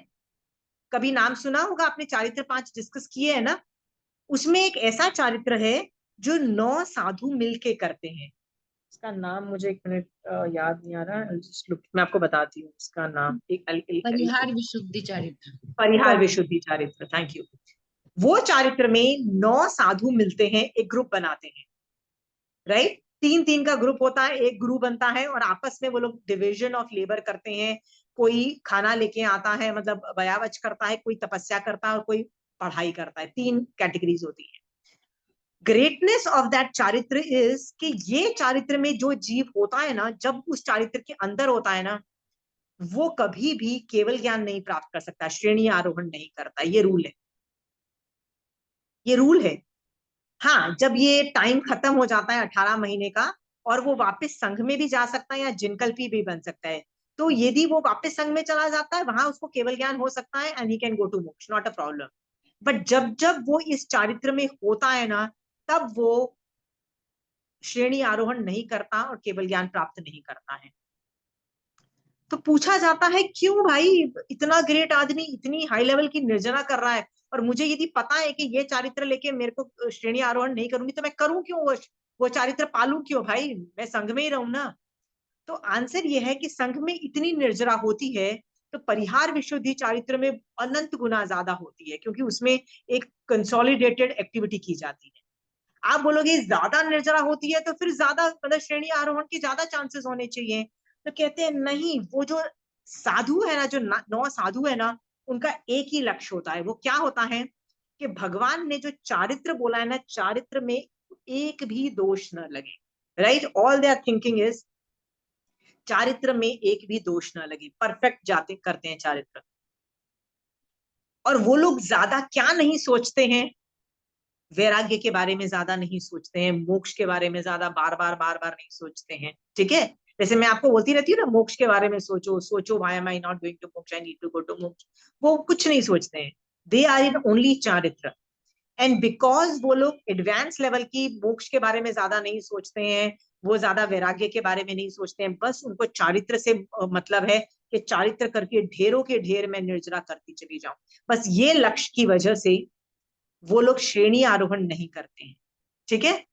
कभी नाम सुना होगा आपने, चारित्र 5 डिस्कस किए है ना. उसमें एक ऐसा चारित्र है जो 9 साधु मिलके करते हैं. इसका नाम मुझे 1 मिनट याद नहीं आ रहा है. मैं आपको बताती हूँ इसका नाम. परिहार विशुद्धि चारित्र. परिहार विशुद्धि चारित्र. Thank you. वो चारित्र में 9 साधु मिलते हैं, एक ग्रुप बनाते हैं. राइट? 3-3 का ग्रुप होता है, एक ग्रुप बनता है और आपस में वो लोग डिविजन ऑफ लेबर करते हैं. कोई खाना लेके आता है, मतलब बयावच करता है, कोई तपस्या करता है और कोई पढ़ाई करता है. 3 कैटेगरीज होती है. ग्रेटनेस ऑफ दैट चारित्र इज कि ये चारित्र में जो जीव होता है ना, जब उस चारित्र के अंदर होता है ना, वो कभी भी केवल ज्ञान नहीं प्राप्त कर सकता, श्रेणी आरोहण नहीं करता। ये रूल है, ये रूल है। हाँ, जब ये टाइम खत्म हो जाता है 18 महीने का, और वो वापस संघ में भी जा सकता है या जिनकल्पी भी बन सकता है, तो यदि वो वापस संघ में चला जाता है, वहां उसको केवल ज्ञान हो सकता है and he can go to moksha, not a problem. But जब जब वो इस चारित्र में होता है ना, तब वो श्रेणी आरोहण नहीं करता और केवल ज्ञान प्राप्त नहीं करता है। तो पूछा जाता है, क्यों भाई इतना ग्रेट आदमी इतनी हाई लेवल की निर्जना कर रहा है, और मुझे यदि पता है कि ये चारित्र लेके मेरे को श्रेणी आरोहण नहीं करूंगी, तो मैं करूं क्यों? वो चारित्र पालू क्यों भाई? मैं संघ में ही रहूं ना। तो आंसर ये है कि संघ में इतनी निर्जरा होती है, तो परिहार विशुद्धि चारित्र में अनंत गुना ज्यादा होती है, क्योंकि उसमें एक कंसोलिडेटेड एक्टिविटी की जाती है। आप बोलोगे ज्यादा निर्जरा होती है तो फिर ज्यादा, मतलब श्रेणी आरोहण के ज्यादा चांसेस होने चाहिए। तो कहते हैं नहीं, वो जो साधु है ना, जो 9 साधु है ना, उनका एक ही लक्ष्य होता है। वो क्या होता है कि भगवान ने जो चारित्र बोला है ना, चारित्र में एक भी दोष न लगे। Right, all they are thinking is चारित्र में एक भी दोष न लगे, परफेक्ट जाते करते हैं चारित्र। और वो लोग ज्यादा क्या नहीं सोचते हैं? वैराग्य के बारे में ज्यादा नहीं सोचते हैं, मोक्ष के बारे में ज्यादा बार बार नहीं सोचते हैं। ठीक है, जैसे मैं आपको बोलती रहती हूँ ना, मोक्ष के बारे में सोचो सोचो, why am I not going to moksha, I need to go to moksha. वो कुछ नहीं सोचते हैं, दे आर इन ओनली चारित्र। एंड बिकॉज वो लोग एडवांस लेवल की मोक्ष के बारे में ज्यादा नहीं सोचते हैं, वो ज्यादा वैराग्य के बारे में नहीं सोचते हैं, बस उनको चारित्र से मतलब है कि चारित्र करके ढेरों के ढेर में निर्जरा करती चली जाऊं, बस ये लक्ष्य की वजह से वो लोग श्रेणी आरोहण नहीं करते हैं। ठीक है,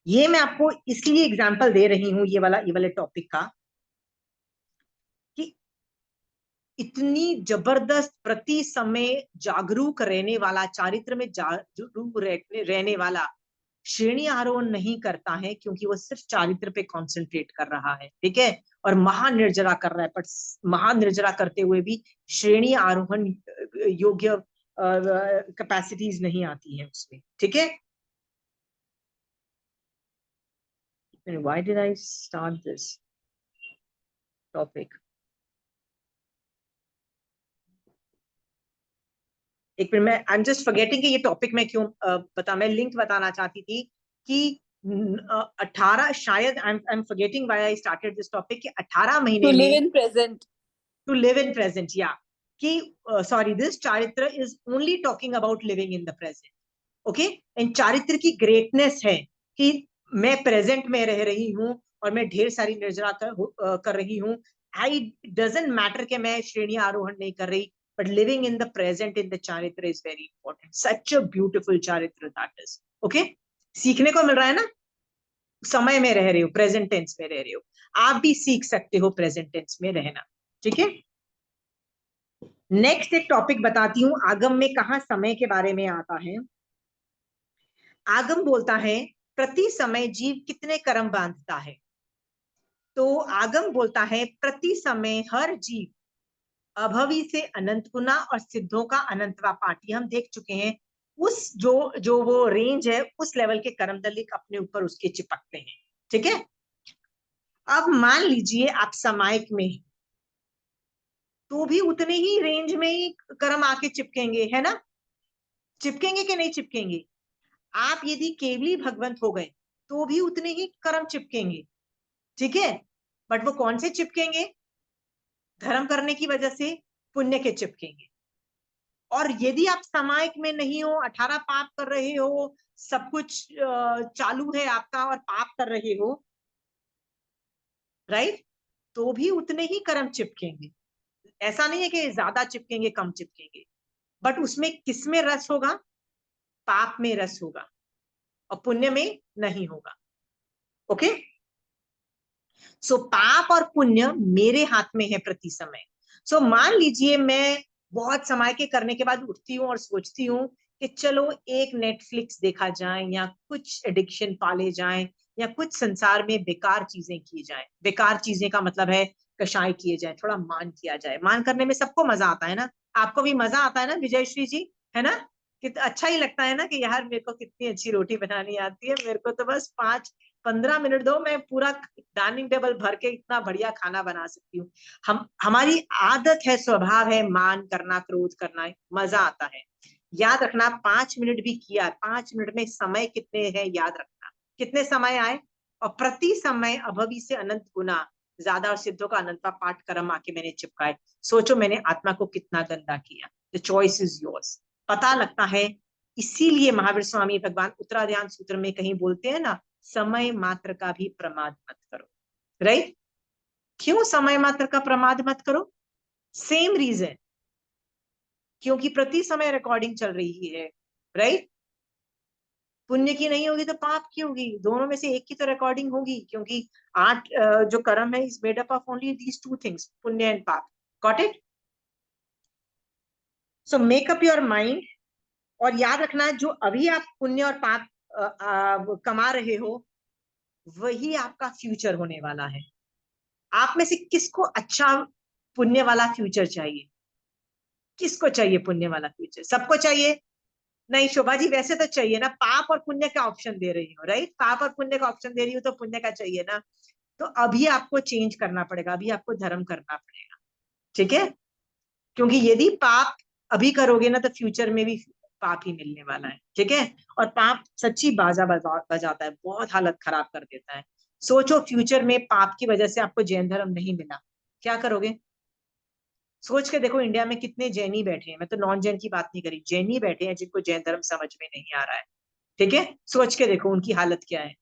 ये मैं आपको इसलिए एग्जांपल दे रही हूं, ये वाले टॉपिक का, कि इतनी जबरदस्त प्रति समय जागरूक रहने वाला, चारित्र में जागरूक रहने वाला श्रेणी आरोहण नहीं करता है, क्योंकि वो सिर्फ चारित्र पे कंसंट्रेट कर रहा है। ठीक है, और महानिर्जरा कर रहा है, पर महानिर्जरा करते हुए भी श्रेणी आरोहण योग्य कैपेसिटीज नहीं आती है उसमें। ठीक है, why did I start this topic? एक मिनट, मैं आई एम जस्ट फॉरगेटिंग कि ये टॉपिक मैं क्यों मैं लिंक बताना चाहती थी कि 18, शायद I am forgetting why I started this topic, कि 18 महीने To में live in present. To live in present, या कि सॉरी, दिस चारित्र is only talking about living in the present. Okay, and चारित्र की ग्रेटनेस है कि मैं प्रेजेंट में रह रही हूँ और मैं ढेर सारी निर्जरा कर रही हूँ। आई डजेंट मैटर कि मैं श्रेणी आरोहण नहीं कर रही, but living in the present in the चारित्र is very important. Such a beautiful चारित्र दैट इज। ओके, सीखने को मिल रहा है ना, समय में रह रहे हो, प्रेजेंट टेंस में रह रहे हो, आप भी सीख सकते हो प्रेजेंट टेंस में रहना। ठीक है, नेक्स्ट एक टॉपिक बताती हूँ, आगम में कहा समय के बारे में आता है। आगम बोलता है प्रति समय जीव कितने कर्म बांधता है। तो आगम बोलता है प्रति समय हर जीव अभवी से अनंत गुना और सिद्धों का अनंतवा पाठी, हम देख चुके हैं। उस जो जो वो रेंज है, उस लेवल के कर्म दलिक अपने ऊपर उसके चिपकते हैं। ठीक है, अब मान लीजिए आप समायिक में, तो भी उतने ही रेंज में ही कर्म आके चिपकेंगे, है ना? चिपकेंगे कि नहीं चिपकेंगे? आप यदि केवली भगवंत हो गए तो भी उतने ही कर्म चिपकेंगे। ठीक है, बट वो कौन से चिपकेंगे? धर्म करने की वजह से पुण्य के चिपकेंगे। और यदि आप समायिक में नहीं हो, 18 पाप कर रहे हो, सब कुछ चालू है आपका और पाप कर रहे हो, राइट, तो भी उतने ही कर्म चिपकेंगे। ऐसा नहीं है कि ज्यादा चिपकेंगे कम चिपकेंगे, बट उसमें किस में रस होगा? पाप में रस होगा और पुण्य में नहीं होगा। ओके, सो पाप और पुण्य मेरे हाथ में है प्रति समय। सो मान लीजिए मैं बहुत समय के करने के बाद उठती हूँ और सोचती हूँ कि चलो एक नेटफ्लिक्स देखा जाए, या कुछ एडिक्शन पाले जाए, या कुछ संसार में बेकार चीजें की जाए। बेकार चीजें का मतलब है कषाय किए जाए, थोड़ा मान किया जाए। मान करने में सबको मजा आता है ना, आपको भी मजा आता है ना विजयश्री जी, है ना? अच्छा ही लगता है ना कि यार मेरे को कितनी अच्छी रोटी बनानी आती है, मेरे को तो बस 5-15 मिनट दो, मैं पूरा डाइनिंग टेबल भर के इतना बढ़िया खाना बना सकती हूँ। हमारी आदत है, स्वभाव है मान करना, क्रोध करना, मजा आता है। याद रखना 5 मिनट भी किया, 5 मिनट में समय कितने हैं याद रखना, कितने समय आए, और प्रति समय अभवी से अनंत गुना ज्यादा और सिद्धों का अनंतवा पाठ कर्म आके मैंने चिपकाए। सोचो मैंने आत्मा को कितना गंदा किया। The choice is yours. पता लगता है। इसीलिए महावीर स्वामी भगवान उत्तराध्यान सूत्र में कहीं बोलते हैं ना, समय मात्र का भी प्रमाद मत करो। राइट? क्यों समय मात्र का प्रमाद मत करो? सेम रीजन, क्योंकि प्रति समय रिकॉर्डिंग चल रही है। राइट? पुण्य की नहीं होगी तो पाप की होगी, दोनों में से एक की तो रिकॉर्डिंग होगी, क्योंकि 8 जो कर्म है is made up of only these 2 things, पुण्य एंड पाप। Got it? So make up your mind, और याद रखना जो अभी आप पुण्य और पाप कमा रहे हो, वही आपका फ्यूचर होने वाला है। आप में से किसको अच्छा पुण्य वाला फ्यूचर चाहिए? किसको चाहिए पुण्य वाला फ्यूचर? सबको चाहिए? नहीं शोभा जी, वैसे तो चाहिए ना, पाप और पुण्य का ऑप्शन दे रही हो। राइट? पाप और पुण्य का ऑप्शन दे रही हो तो पुण्य का चाहिए ना। तो अभी आपको चेंज करना पड़ेगा, अभी आपको धर्म करना पड़ेगा। ठीक है? क्योंकि यदि पाप अभी करोगे ना तो फ्यूचर में भी पाप ही मिलने वाला है। ठीक है? और पाप सच्ची बाजा बजाता है, बहुत हालत खराब कर देता है। सोचो फ्यूचर में पाप की वजह से आपको जैन धर्म नहीं मिला, क्या करोगे? सोच के देखो, इंडिया में कितने जैनी बैठे हैं, मैं तो नॉन जैन की बात नहीं करी, जैनी बैठे हैं जिनको जैन धर्म समझ में नहीं आ रहा है। ठीक है? सोच के देखो उनकी हालत क्या है।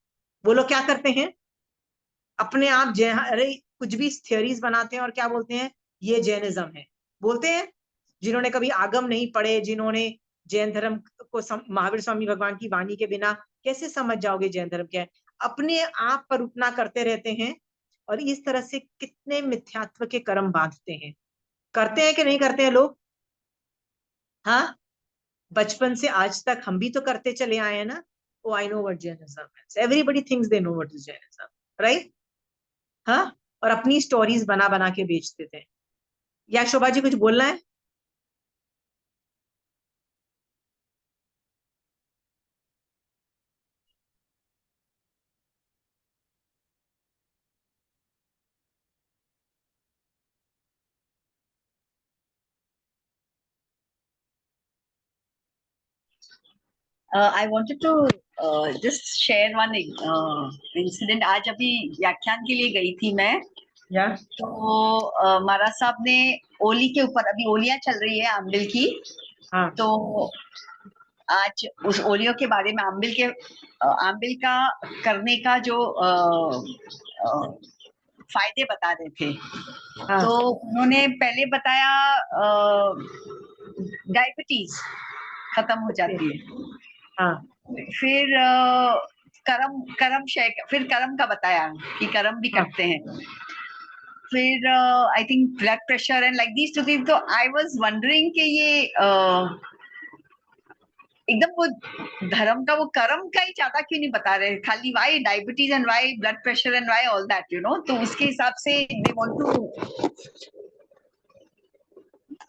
वो लोग क्या करते हैं? अपने आप जैन, अरे कुछ भी थियोरीज बनाते हैं और क्या बोलते हैं, ये जैनिज्म है बोलते हैं। जिन्होंने कभी आगम नहीं पढ़े, जिन्होंने जैन धर्म को महावीर स्वामी भगवान की वाणी के बिना कैसे समझ जाओगे जैन धर्म क्या है? अपने आप पर उपना करते रहते हैं, और इस तरह से कितने मिथ्यात्व के कर्म बांधते हैं। करते हैं कि नहीं करते हैं लोग? हाँ, बचपन से आज तक हम भी तो करते चले आए हैं ना। Oh I know what Jainism is, everybody thinks they know what is Jainism. Right? हाँ, और अपनी स्टोरीज बना बना के बेचते थे। या शोभा जी कुछ बोलना है? I wanted to just share one incident. आज अभी व्याख्यान के लिए गई थी मैं, या तो महाराज साहब ने ओली के ऊपर, अभी ओलियां चल रही है आम्बिल की, हाँ तो आज उस ओलियों के बारे में, आम्बिल का करने का जो फायदे बता रहे थे। हाँ तो उन्होंने पहले बताया डायबिटीज खत्म हो जाती है, हाँ फिर फिर कर्म का बताया कि कर्म भी हाँ। करते हैं, फिर I think blood pressure and like these two things. तो आई वाज वंडरिंग कि ये एकदम वो धर्म का, वो कर्म का ही ज्यादा क्यों नहीं बता रहे, खाली why diabetes and why blood pressure and why all that, you know. तो उसके हिसाब से दे वांट टू,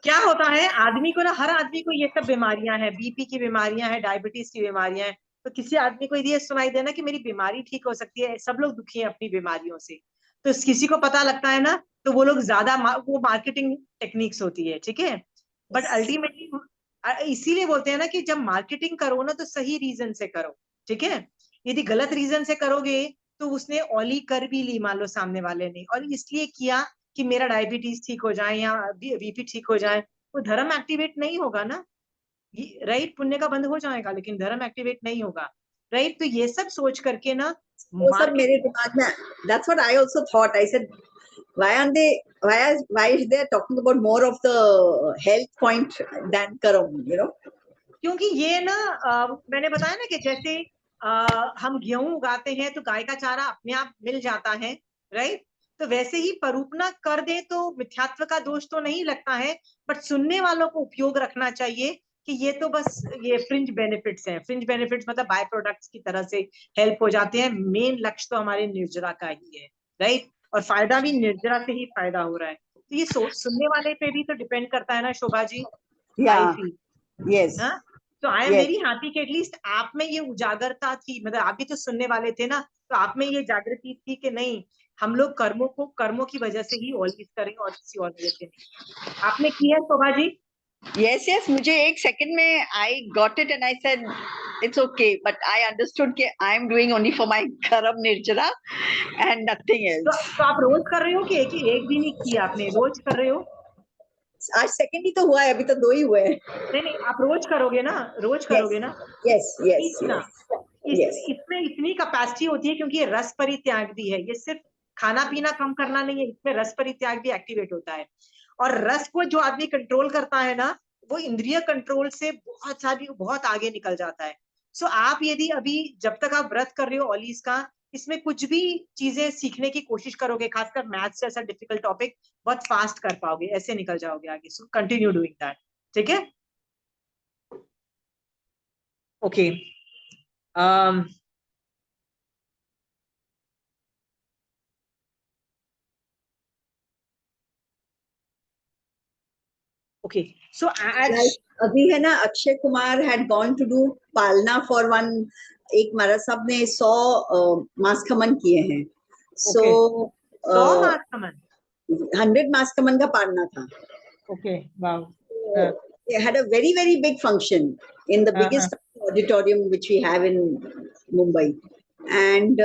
क्या होता है आदमी को ना, हर आदमी को ये सब बीमारियां हैं, बीपी की बीमारियां हैं, डायबिटीज की बीमारियां हैं। तो किसी आदमी को यदि ये सुनाई देना कि मेरी बीमारी ठीक हो सकती है, सब लोग दुखी हैं अपनी बीमारियों से, तो किसी को पता लगता है ना, तो वो लोग ज्यादा वो मार्केटिंग टेक्निक्स होती है। ठीक है? बट अल्टीमेटली इसीलिए बोलते हैं ना कि जब मार्केटिंग करो ना तो सही रीजन से करो। ठीक है? यदि गलत रीजन से करोगे तो उसने ऑली कर भी ली मान लो सामने वाले ने, और इसलिए किया कि मेरा डायबिटीज ठीक हो जाए या बीपी ठीक हो जाए, वो धर्म एक्टिवेट नहीं होगा ना। राइट? पुण्य का बंद हो जाएगा लेकिन धर्म एक्टिवेट नहीं होगा। राइट? तो ये सब सोच करके ना वो सब मेरे दिमाग में, that's what I also thought. I said, why is they talking about more of the health point than karam, you know? क्योंकि ये ना मैंने बताया ना कि जैसे हम गेहूं उगाते हैं तो गाय का चारा अपने आप मिल जाता है। राइट? तो वैसे ही परूपना कर दे तो मिथ्यात्व का दोष तो नहीं लगता है, बट सुनने वालों को उपयोग रखना चाहिए कि ये तो बस ये फ्रिंज बेनिफिट्स हैं। फ्रिंज बेनिफिट्स मतलब बाय प्रोडक्ट्स की तरह से हेल्प हो जाते हैं, मेन लक्ष्य तो हमारे निर्जरा का ही है। राइट? और फायदा भी निर्जरा से ही फायदा हो रहा है। तो ये सुनने वाले पे भी तो डिपेंड करता है ना Shobha ji. Yeah, I feel yes, हाँ, तो I am Yes. Very happy कि एटलीस्ट आप में ये उजागरता थी, मतलब आप भी तो सुनने वाले थे ना, तो आप में ये जागृति थी कि नहीं, हम लोग कर्मों की वजह से ही ऑलवेज करें और किसी और वजह से नहीं। आपने किया शोभा जी? Yes, yes. मुझे एक सेकंड में I got it and I said it's okay, but I understood कि I'm doing only for my कर्म निर्जरा and nothing else. तो आप रोज कर रहे हो कि एक दिन ही किया आपने, रोज कर रहे हो? आज सेकंड ही तो हुआ है, अभी तो 2 ही हुए हैं. नहीं आप रोज करोगे ना, रोज करोगे ना? Yes, yes, प्लीज ना, yes, yes. इसमें इतनी कैपेसिटी होती है क्योंकि ये रस परित्याग भी है, ये सिर्फ खाना पीना कम करना नहीं है, इसमें रस परित्याग भी एक्टिवेट होता है। और रस को जो आदमी कंट्रोल करता है ना, वो इंद्रिय कंट्रोल से बहुत आगे निकल जाता है। सो आप यदि अभी जब तक आप व्रत कर रहे हो ऑलीज का, इसमें कुछ भी चीजें सीखने की कोशिश करोगे, खासकर मैथ्स जैसा डिफिकल्ट टॉपिक, बहुत फास्ट कर पाओगे, ऐसे निकल जाओगे आगे। सो कंटिन्यू डूइंग दैट, ठीक है? ओके, okay, so आज Like, अभी है ना, Akshay Kumar had gone to do पालना for one. एक महाराज साहब ने 100 मास्कमन किए हैं. So Okay. 100 मास्कमन, 100 मास्कमन का पालना था. okay, wow. They had a very, very big function in the biggest auditorium which we have in Mumbai. And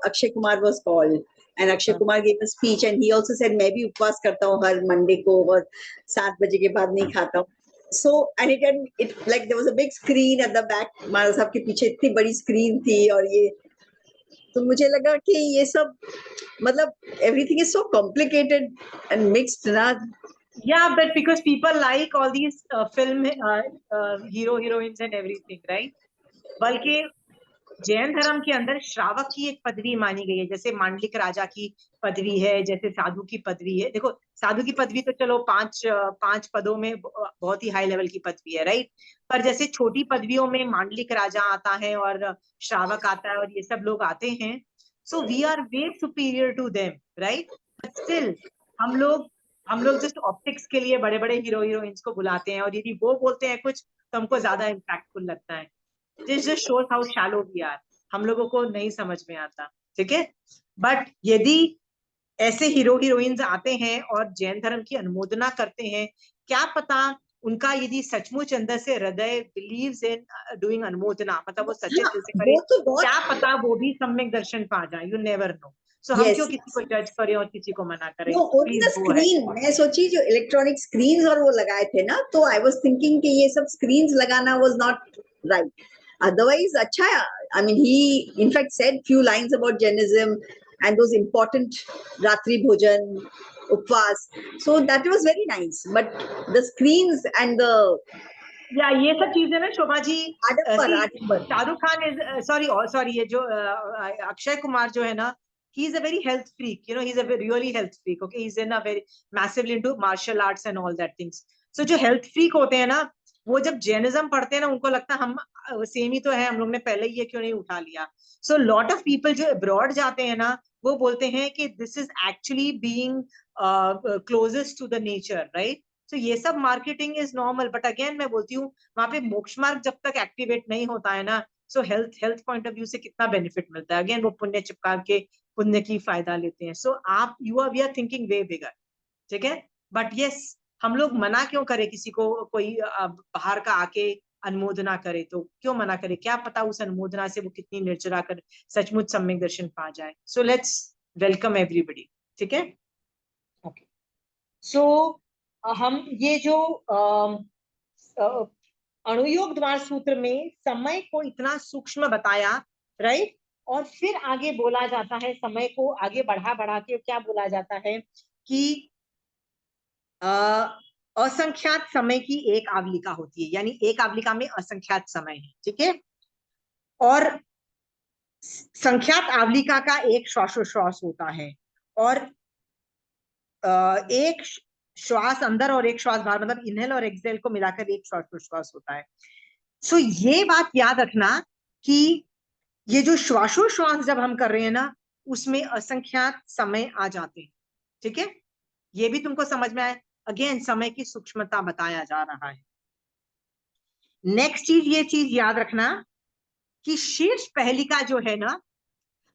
Akshay Kumar was called. And Akshay Kumar gave a speech and he also said, मैं भी उपवास करता हूँ हर मंडे को और 7 बजे के बाद नहीं खाता हूँ. So, and it like there was a big screen at the back. महाराज साहब के पीछे इतनी बड़ी screen थी और ये, तो मुझे लगा कि ये सब मतलब everything is so complicated and mixed ना. Yeah, but because people like all these film heroines and everything, right? बल्कि जैन धर्म के अंदर श्रावक की एक पदवी मानी गई है, जैसे मांडलिक राजा की पदवी है, जैसे साधु की पदवी है। देखो साधु की पदवी तो चलो 5 पदों में बहुत ही हाई लेवल की पदवी है, राइट? पर जैसे छोटी पदवियों में मांडलिक राजा आता है और श्रावक आता है और ये सब लोग आते हैं, so we are way superior to them, right? But still हम लोग जस्ट ऑप्टिक्स के लिए बड़े बड़े हीरोइंस को बुलाते हैं, और यदि वो बोलते हैं कुछ तो हमको ज्यादा इम्पैक्टफुल लगता है। This just shows how shallow we are. हम लोगों को नहीं समझ में आता, ठीक है? बट यदि ऐसे हीरोइंस आते हैं और जैन धर्म की अनुमोदना करते हैं, क्या पता उनका यदि सचमुच अंदर से हृदय बिलीव्स इन डूइंग अनुमोदना, मतलब वो सच्चे दिल से करे, क्या पता वो भी सम्यक दर्शन पा जाए। You never know. सो हम क्यों किसी को जज करें और किसी को मना करें? ओनली स्क्रीन, मैं सोची जो इलेक्ट्रॉनिक स्क्रीन्स और वो लगाए थे ना, तो आई वाज थिंकिंग कि ये सब स्क्रीन्स लगाना वाज नॉट राइट. Otherwise, अच्छा, I mean, he in fact said few lines about Jainism and those important Ratri Bhojan, Upvas. So that was very nice. But the screens and the ये सब चीजें ना शोभा जी, आडंबर. शाहरुख खान इज सॉरी ये जो अक्षय कुमार जो है ना, he is a very health freak, you know, he's a very really health freak, okay? He's in a very massively into martial arts and all that things. So जो health freak होते हैं ना, वो जब जैनिज्म पढ़ते हैं ना, उनको लगता है हम सेम ही तो है, हम लोग ने पहले ही ये क्यों नहीं उठा लिया। सो लॉट ऑफ पीपल जो अब्रॉड जाते हैं ना, वो बोलते हैं कि this is actually being closest to the nature, right? तो ये सब marketing is normal, but again मैं बोलती हूँ वहां पे मोक्ष मार्ग जब तक एक्टिवेट नहीं होता है ना, सो हेल्थ पॉइंट ऑफ व्यू से कितना बेनिफिट मिलता है? अगेन वो पुण्य चिपका के पुण्य की फायदा लेते हैं। सो आप वी आर थिंकिंग वे बिगर, ठीक है? बट यस, हम लोग मना क्यों करें किसी को, कोई बाहर का आके अनुमोदना करे, तो क्यों मना करे? क्या पता उस अनुमोदना से वो कितनी निर्जरा कर सचमुच सम्यक दर्शन पा जाए। सो लेट्स वेलकम एवरीबडी, ठीक है? ओके, सो हम ये जो अणुयोग द्वार सूत्र में समय को इतना सूक्ष्म बताया, राइट? और फिर आगे बोला जाता है, समय को आगे बढ़ा के क्या बोला जाता है कि असंख्यात समय की एक आवलिका होती है, यानी एक आवलिका में असंख्यात समय है, ठीक है? और संख्यात आवलिका का एक श्वासोश्वास होता है, और एक श्वास अंदर और एक श्वास बाहर, मतलब इनहेल और एक्सहेल को मिलाकर एक श्वासोश्वास होता है। सो ये बात याद रखना कि ये जो श्वासोश्वास जब हम कर रहे हैं ना, उसमें असंख्यात समय आ जाते हैं, ठीक है? ये भी तुमको समझ में आए? अगेन समय की सूक्ष्मता बताया जा रहा है। नेक्स्ट चीज, ये चीज याद रखना कि शीर्ष पहेलिका जो है ना,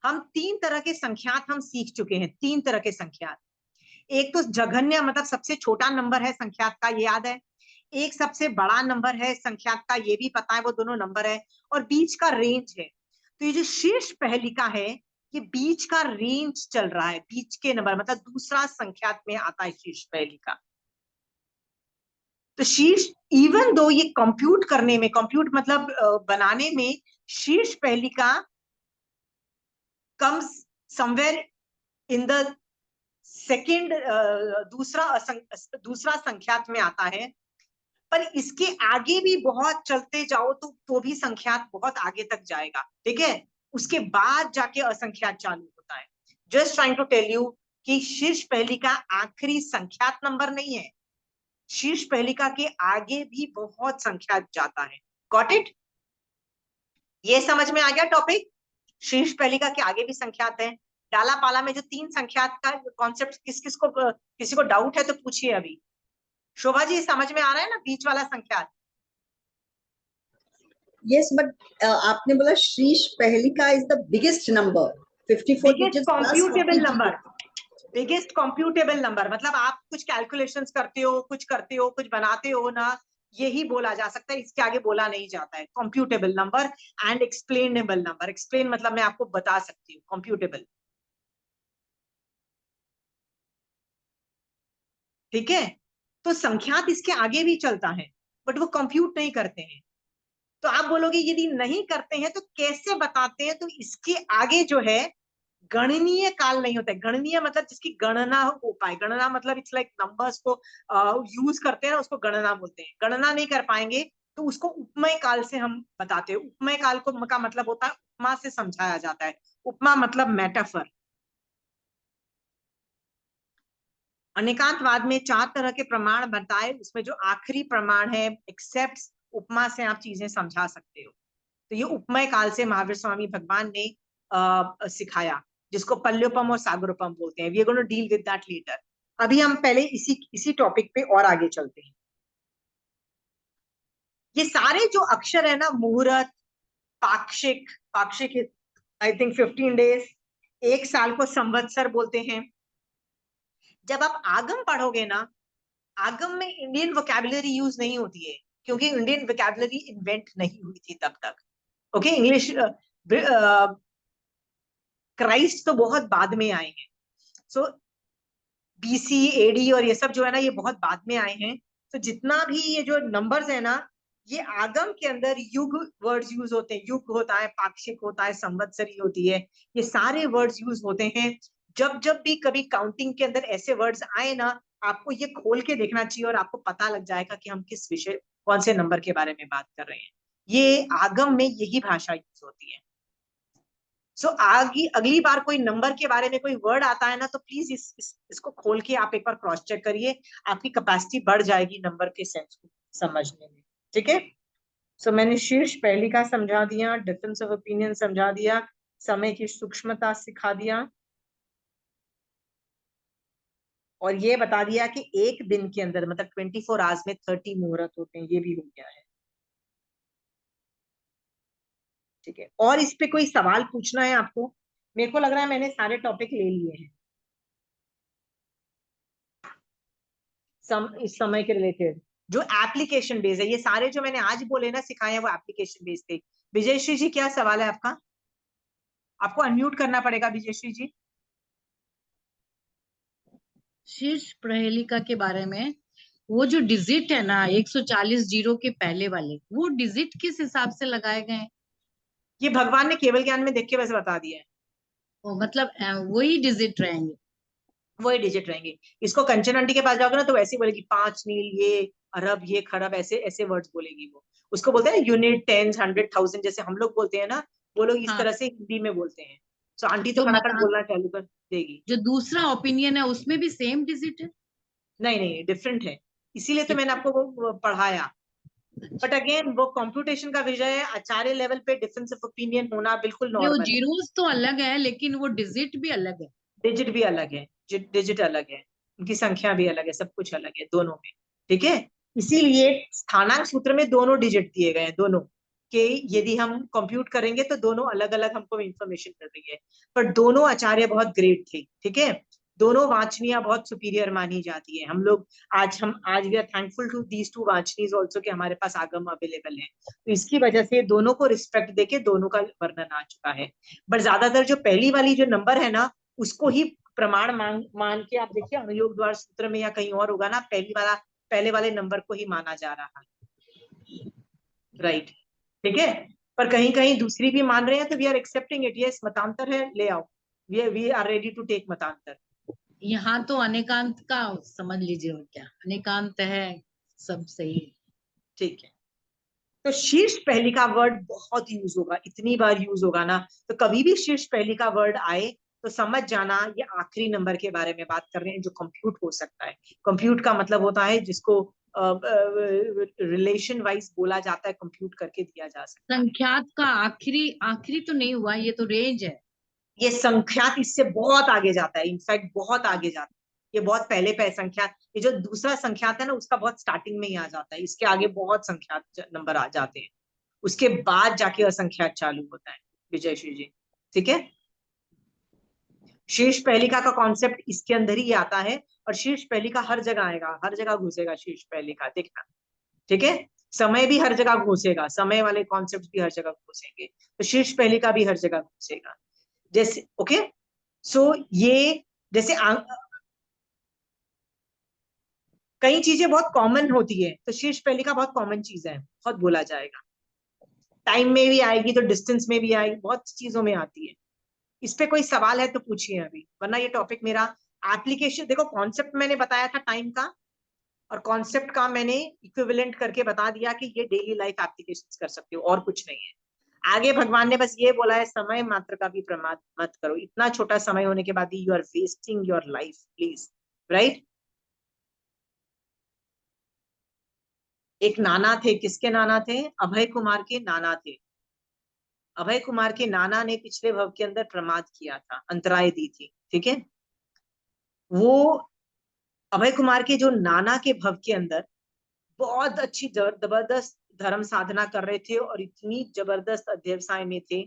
हम 3 तरह के संख्यात हम सीख चुके हैं, 3 तरह के संख्यात। एक तो जघन्य मतलब सबसे छोटा नंबर है संख्यात का, ये याद है। एक सबसे बड़ा नंबर है संख्यात का, ये भी पता है, वो दोनों नंबर है। और बीच का रेंज है। तो ये जो शीर्ष पहेलिका है, ये बीच का रेंज चल रहा है, बीच के नंबर, मतलब दूसरा संख्यात में आता है शीर्ष पहेलिका। तो शीर्ष, इवन दो ये कंप्यूट करने में, कंप्यूट मतलब बनाने में, शीर्ष पहेलिका comes somewhere in the second, दूसरा संख्यात में आता है। पर इसके आगे भी बहुत चलते जाओ तो भी संख्यात बहुत आगे तक जाएगा, ठीक है। उसके बाद जाके असंख्यात चालू होता है। Just trying to tell you कि शीर्ष पहेलिका आखिरी संख्यात नंबर नहीं है, शीर्ष पहेलिका के आगे भी बहुत संख्यात जाता है। Got it? ये समझ में आ गया टॉपिक? शीर्ष पहेलिका के आगे भी संख्यात है। डाला पाला में जो 3 संख्यात का कॉन्सेप्ट किसी को डाउट है तो पूछिए अभी। शोभा जी समझ में आ रहा है ना बीच वाला संख्यात? Yes, but आपने बोला शीर्ष पहेलिका is the biggest number, 54 digits plus 40 digits. Biggest computable number, मतलब आप कुछ कैलकुलेशंस करते हो, कुछ बनाते हो ना, यही बोला जा सकता है, इसके आगे बोला नहीं जाता है। Computable number and explainable number. Explain मतलब मैं आपको बता सकती हूँ, कॉम्प्यूटेबल, ठीक है। तो संख्यात इसके आगे भी चलता है, बट वो कंप्यूट नहीं करते हैं। तो आप बोलोगे यदि नहीं करते हैं तो कैसे बताते हैं? तो इसके आगे जो है गणनीय काल नहीं होता है। गणनीय मतलब जिसकी गणना हो पाए। गणना मतलब इट्स लाइक नंबर्स को यूज करते हैं ना, उसको गणना बोलते हैं। गणना नहीं कर पाएंगे तो उसको उपमेय काल से हम बताते हैं। उपमेय काल को का मतलब होता है उपमा से समझाया जाता है। उपमा मतलब मेटाफर। अनेकांतवाद में 4 तरह के प्रमाण बताए, उसमें जो आखिरी प्रमाण है एक्सेप्ट, उपमा से आप चीजें समझा सकते हो। तो ये उपमय काल से महावीर स्वामी भगवान ने सिखाया, जिसको पल्योपम और सागरोपम बोलते हैं। We are going to deal with that later. अभी हम पहले इसी टॉपिक पे और आगे चलते हैं। ये सारे जो अक्षर है ना, मुहूर्त, पाक्षिक, पाक्षिक आई थिंक 15 डेज, 1 साल को संवत्सर बोलते हैं। जब आप आगम पढ़ोगे ना, आगम में इंडियन वोकैबुलरी यूज नहीं होती है, क्योंकि इंडियन वोकैबुलरी इन्वेंट नहीं हुई थी तब तक। ओके, इंग्लिश क्राइस्ट तो बहुत बाद में आए हैं। सो बीसी, एडी और ये सब जो है ना, ये बहुत बाद में आए हैं। तो जितना भी ये जो नंबर्स है ना, ये आगम के अंदर युग वर्ड्स यूज होते हैं। युग होता है, पाक्षिक होता है, संवत्सरी होती है, ये सारे वर्ड्स यूज होते हैं। जब भी कभी काउंटिंग के अंदर ऐसे वर्ड्स आए ना, आपको ये खोल के देखना चाहिए और आपको पता लग जाएगा कि हम किस विषय, कौन से नंबर के बारे में बात कर रहे हैं। ये आगम में यही भाषा यूज होती है। सो अगली बार कोई नंबर के बारे में कोई वर्ड आता है ना, तो प्लीज इसको खोल के आप एक बार क्रॉस चेक करिए। आपकी कैपेसिटी बढ़ जाएगी नंबर के सेंस को समझने में, ठीक है। सो मैंने शीर्ष पहेलिका समझा दिया, डिफरेंस ऑफ ओपिनियन समझा दिया, समय की सूक्ष्मता सिखा दिया, और ये बता दिया कि एक दिन के अंदर मतलब 24 आवर्स में 30 मुहूर्त होते हैं, ये भी हो गया है, ठीक है। और इस पे कोई सवाल पूछना है आपको? मेरे को लग रहा है मैंने सारे टॉपिक ले लिए हैं इस समय के रिलेटेड। जो एप्लीकेशन बेस्ड है, ये सारे जो मैंने आज बोले ना, सिखाए हैं, वो एप्लीकेशन बेस्ड थे। विजयश्री जी क्या सवाल है आपका? आपको अनम्यूट करना पड़ेगा विजयश्री जी। शीर्ष प्रहेलिका के बारे में, वो जो डिजिट है ना 140 जीरो के पहले वाले, वो डिजिट किस हिसाब से लगाए गए हैं? ये भगवान ने केवल ज्ञान में देख के वैसे बता दिया है। वो मतलब वही डिजिट रहेंगे? वही डिजिट रहेंगे। इसको कंचन आंटी के पास जाओगे ना, तो वैसे ही बोलेगी 5 नील, ये अरब, ये खरब, ऐसे ऐसे वर्ड्स बोलेगी वो। उसको बोलते हैं ना यूनिट, टेंस, 100, 1000, जैसे हम लोग बोलते हैं ना, वो लोग इस हाँ। तरह से हिंदी में बोलते हैं। तो आंटी तो तो फटाफट बोलना चालू कर देगी। जो दूसरा ओपिनियन है उसमें भी सेम डिजिट है? नहीं नहीं, डिफरेंट है, इसीलिए तो मैंने आपको वो पढ़ाया। बट अगेन वो कंप्यूटेशन का विषय है, आचार्य लेवल पे डिफरेंस ऑफ ओपिनियन होना बिल्कुल वो नॉर्मल है। जीरोस तो अलग है, लेकिन वो डिजिट भी अलग है। डिजिट भी अलग है, डिजिट अलग है, उनकी संख्या भी अलग है, सब कुछ अलग है दोनों में, ठीक है। इसीलिए स्थानांक सूत्र में दोनों डिजिट दिए गए हैं, दोनों कि यदि हम कंप्यूट करेंगे तो दोनों अलग अलग हमको इंफॉर्मेशन मिल रही है, पर दोनों आचार्य बहुत ग्रेट थे, ठीक है, दोनों वाचनियां बहुत सुपीरियर मानी जाती है। हम लोग आज we are thankful to these two वाचनीज ऑल्सो कि हमारे पास आगम अवेलेबल है, तो इसकी वजह से दोनों को रिस्पेक्ट देके दोनों का वर्णन आ चुका है। बट ज्यादातर जो पहली वाली जो नंबर है ना, उसको ही प्रमाण मान के आप देखिए अनुयोग द्वार सूत्र में या कहीं और होगा ना, पहले वाले नंबर को ही माना जा रहा है, राइट, ठीक है। पर कहीं कहीं दूसरी भी मान रहे हैं तो we are accepting it, yes मतांतर है, ले आओ, we are ready to take मतांतर। यहाँ तो अनेकांत का समझ लीजिए, और क्या अनेकांत है, सब सही है। ठीक है, तो शीर्ष पहली का वर्ड बहुत यूज होगा, इतनी बार यूज होगा ना, तो कभी भी शीर्ष पहली का वर्ड आए तो समझ जाना ये आखिरी नंबर के बारे में बात कर रहे हैं जो कंप्यूट हो सकता है। कंप्यूट का मतलब होता है जिसको रिलेशन वाइज बोला जाता है, कंप्यूट करके दिया जा सकता है। संख्यात का आखिरी तो नहीं हुआ, ये तो रेंज है। ये संख्यात इससे बहुत आगे जाता है, इनफैक्ट बहुत आगे जाता है, ये बहुत पहले संख्यात, ये जो दूसरा संख्यात है ना उसका बहुत स्टार्टिंग में ही आ जाता है, इसके आगे बहुत संख्यात नंबर आ जाते हैं, उसके बाद जाके असंख्यात चालू होता है। विजय श्री जी, ठीक है, शीर्ष पहलिका का कॉन्सेप्ट इसके अंदर ही आता है, और शीर्ष पहलिका हर जगह आएगा, हर जगह घुसेगा शीर्ष पहलिका, देखना, ठीक है, समय भी हर जगह घुसेगा, समय वाले कॉन्सेप्ट भी हर जगह घुसेंगे, तो शीर्ष पहलिका भी हर जगह घुसेगा। जैसे ओके, सो ये जैसे कई चीजें बहुत कॉमन होती है, तो शीर्ष पहलिका बहुत कॉमन चीज है, बहुत बोला जाएगा, टाइम में भी आएगी तो डिस्टेंस में भी आएगी, बहुत चीजों में आती है। इस पे कोई सवाल है तो पूछिए अभी, वरना ये टॉपिक मेरा एप्लीकेशन, देखो कॉन्सेप्ट मैंने बताया था टाइम का, और कॉन्सेप्ट का मैंने इक्विवेलेंट करके बता दिया कि ये डेली लाइफ एप्लीकेशन कर सकते हो, और कुछ नहीं है। आगे भगवान ने बस ये बोला है समय मात्र का भी प्रमाद मत करो, इतना छोटा समय होने के बाद you are wasting your life please, right. एक नाना थे, किसके नाना थे? अभय कुमार के नाना थे। अभय कुमार के नाना ने पिछले भव के अंदर प्रमाद किया था, अंतराय दी थी, ठीक है। वो अभय कुमार के जो नाना के भव के अंदर बहुत अच्छी जबरदस्त धर्म साधना कर रहे थे, और इतनी जबरदस्त अध्यवसाय में थे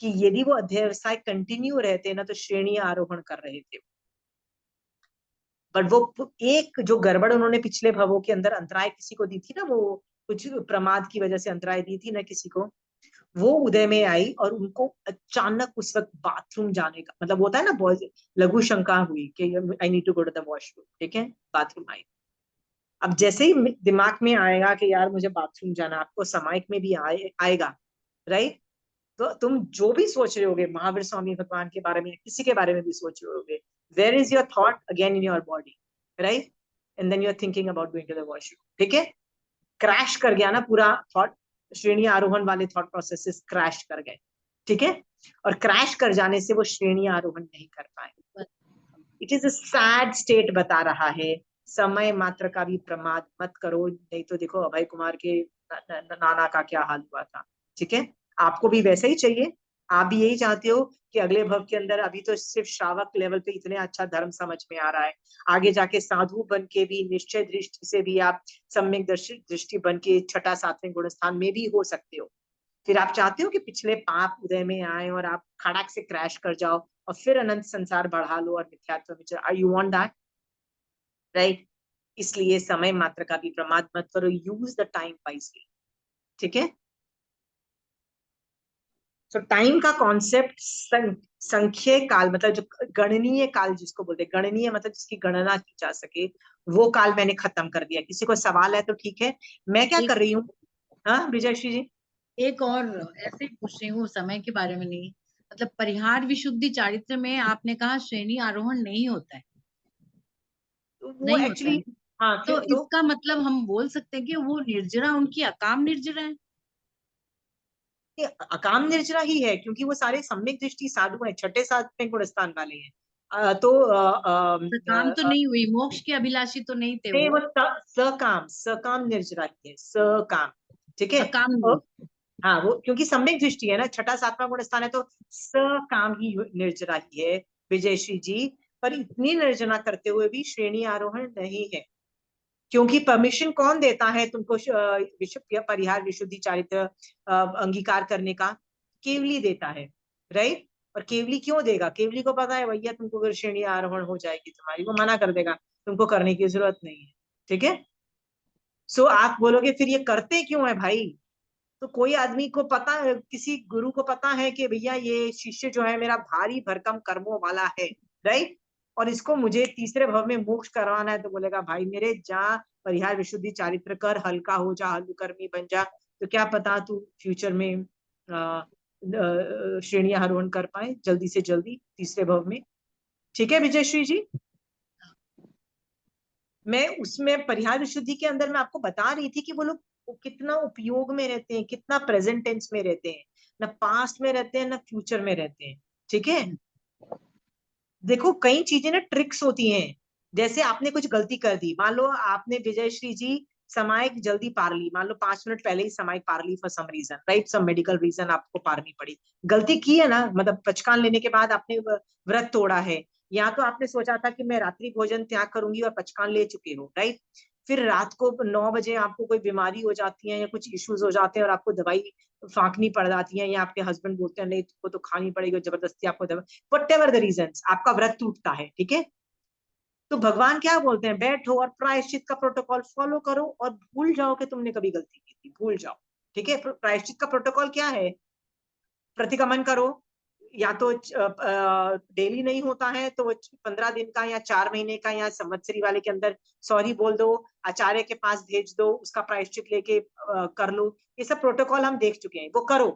कि यदि वो अध्यवसाय कंटिन्यू रहते ना तो श्रेणी आरोहण कर रहे थे। बट वो एक जो गड़बड़ उन्होंने पिछले भवों के अंदर अंतराय किसी को दी थी ना, वो कुछ प्रमाद की वजह से अंतराय दी थी ना किसी को, वो उदय में आई और उनको अचानक उस वक्त बाथरूम जाने का मतलब होता है ना, बहुत लघु शंका हुई कि I need to go to the washroom, ठीक है, बाथरूम आई। अब जैसे ही दिमाग में आएगा कि यार मुझे बाथरूम जाना, आपको सामायिक में भी आएगा, राइट, तो तुम जो भी सोच रहे होगे महावीर स्वामी भगवान के बारे में, किसी के बारे में भी सोच रहे होगे, where is your thought again in your body, right, and then you are thinking about going to the washroom, ठीक है, क्रैश कर गया ना पूरा थॉट, श्रेणी आरोहण वाले थॉट प्रोसेसेस क्रैश कर गए, ठीक है, और क्रैश कर जाने से वो श्रेणी आरोहण नहीं कर पाए। It is a sad state बता रहा है, समय मात्र का भी प्रमाद मत करो, नहीं तो देखो अभय कुमार के नाना का क्या हाल हुआ था, ठीक है। आपको भी वैसा ही चाहिए, आप भी यही चाहते हो कि अगले भव के अंदर, अभी तो सिर्फ श्रावक लेवल पे इतने अच्छा धर्म समझ में आ रहा है, आगे जाके साधु बन के भी, निश्चय दृष्टि से भी आप सम्यक दृष्टि बन के छठा सातवें गुण स्थान में भी हो सकते हो। फिर आप चाहते हो कि पिछले पाप उदय में आए और आप खड़ाक से क्रैश कर जाओ और फिर अनंत संसार बढ़ा लो और मिथ्यात्व में चलो, यू वांट दैट, राइट। इसलिए समय मात्र का भी प्रमाद मत करो, यूज द टाइम वाइजली, ठीक है। तो टाइम का कॉन्सेप्ट संख्य काल, मतलब जो गणनीय काल जिसको बोलते हैं, गणनीय मतलब जिसकी गणना की जा सके, वो काल मैंने खत्म कर दिया। किसी को सवाल है तो ठीक है, मैं क्या कर रही हूँ, हाँ विजयश्री जी। एक और ऐसे ही पूछ रही हूँ, समय के बारे में नहीं, मतलब परिहार विशुद्धि चारित्र में आपने कहा श्रेणी आरोहण नहीं होता है, तो वो नहीं होता एक्चुअली, है, हाँ तो तो इसका मतलब हम बोल सकते हैं कि वो निर्जरा, उनकी अकाम निर्जरा है। ये अकाम निर्जरा ही है, क्योंकि वो सारे सम्यक दृष्टि साधु हैं, छठे सातवें गुण स्थान वाले हैं। काम तो नहीं हुई, मोक्ष के अभिलाषी तो नहीं थे नहीं, वो, वो सकाम निर्जरा ही है, सकाम, ठीक है। अकाम और नहीं। हाँ, वो क्योंकि सम्यक दृष्टि है ना, छठा सातवां गुण स्थान है, तो सकाम ही निर्जरा ही है विजयश्री जी। पर इतनी निर्जना करते हुए भी श्रेणी आरोहण नहीं है, क्योंकि परमिशन कौन देता है तुमको परिहार विशुद्धि चारित्र अंगीकार करने का? केवली देता है, राइट? और केवली क्यों देगा? केवली को पता है भैया तुमको अगर श्रेणी आरोहण हो जाएगी तुम्हारी, वो मना कर देगा, तुमको करने की जरूरत नहीं है, ठीक है? सो आप बोलोगे फिर ये करते क्यों है भाई? तो कोई आदमी को पता है, किसी गुरु को पता है कि भैया ये शिष्य जो है मेरा भारी भरकम कर्मों वाला है, राइट? और इसको मुझे तीसरे भव में मोक्ष करवाना है, तो बोलेगा भाई मेरे जा परिहार विशुद्धि चारित्र कर, हल्का हो जा, हल्लुकर्मी बन जा, तो क्या पता तू फ्यूचर में श्रेणी आरोहण कर पाए जल्दी से जल्दी तीसरे भव में। ठीक है विजयश्री जी, मैं उसमें परिहार विशुद्धि के अंदर मैं आपको बता रही थी कि वो लोग कितना उपयोग में रहते हैं, कितना प्रेजेंट टेंस में रहते हैं, ना पास्ट में रहते हैं ना फ्यूचर में रहते हैं, ठीक है? देखो कई चीजें ना ट्रिक्स होती हैं, जैसे आपने कुछ गलती कर दी, मान लो आपने विजयश्री जी समायक जल्दी पार ली, मान लो 5 मिनट पहले ही समायक पार ली for some reason, right? Some medical reason आपको पारनी पड़ी, गलती की है ना, मतलब पचकान लेने के बाद आपने व्रत तोड़ा है, या तो आपने सोचा था कि मैं रात्रि भोजन त्याग करूंगी और पचकान ले चुके हो, राइट? फिर रात को 9 बजे आपको कोई बीमारी हो जाती है या कुछ इश्यूज हो जाते हैं और आपको दवाई फाँकनी पड़ जाती है, या आपके हस्बैंड बोलते हैं नहीं तुमको तो खानी पड़ेगी, जबरदस्ती आपको दवाई, whatever the reasons, आपका व्रत टूटता है, ठीक है? तो भगवान क्या बोलते हैं, बैठो और प्रायश्चित का प्रोटोकॉल फॉलो करो और भूल जाओ कि तुमने कभी गलती की थी, भूल जाओ, ठीक है? प्रायश्चित का प्रोटोकॉल क्या है? प्रतिक्रमण करो, या तो डेली नहीं होता है तो 15 दिन का या 4 महीने का या संवत्सरी वाले के अंदर सॉरी बोल दो, आचार्य के पास भेज दो, उसका प्रायश्चित लेके कर लो, ये सब प्रोटोकॉल हम देख चुके हैं, वो करो।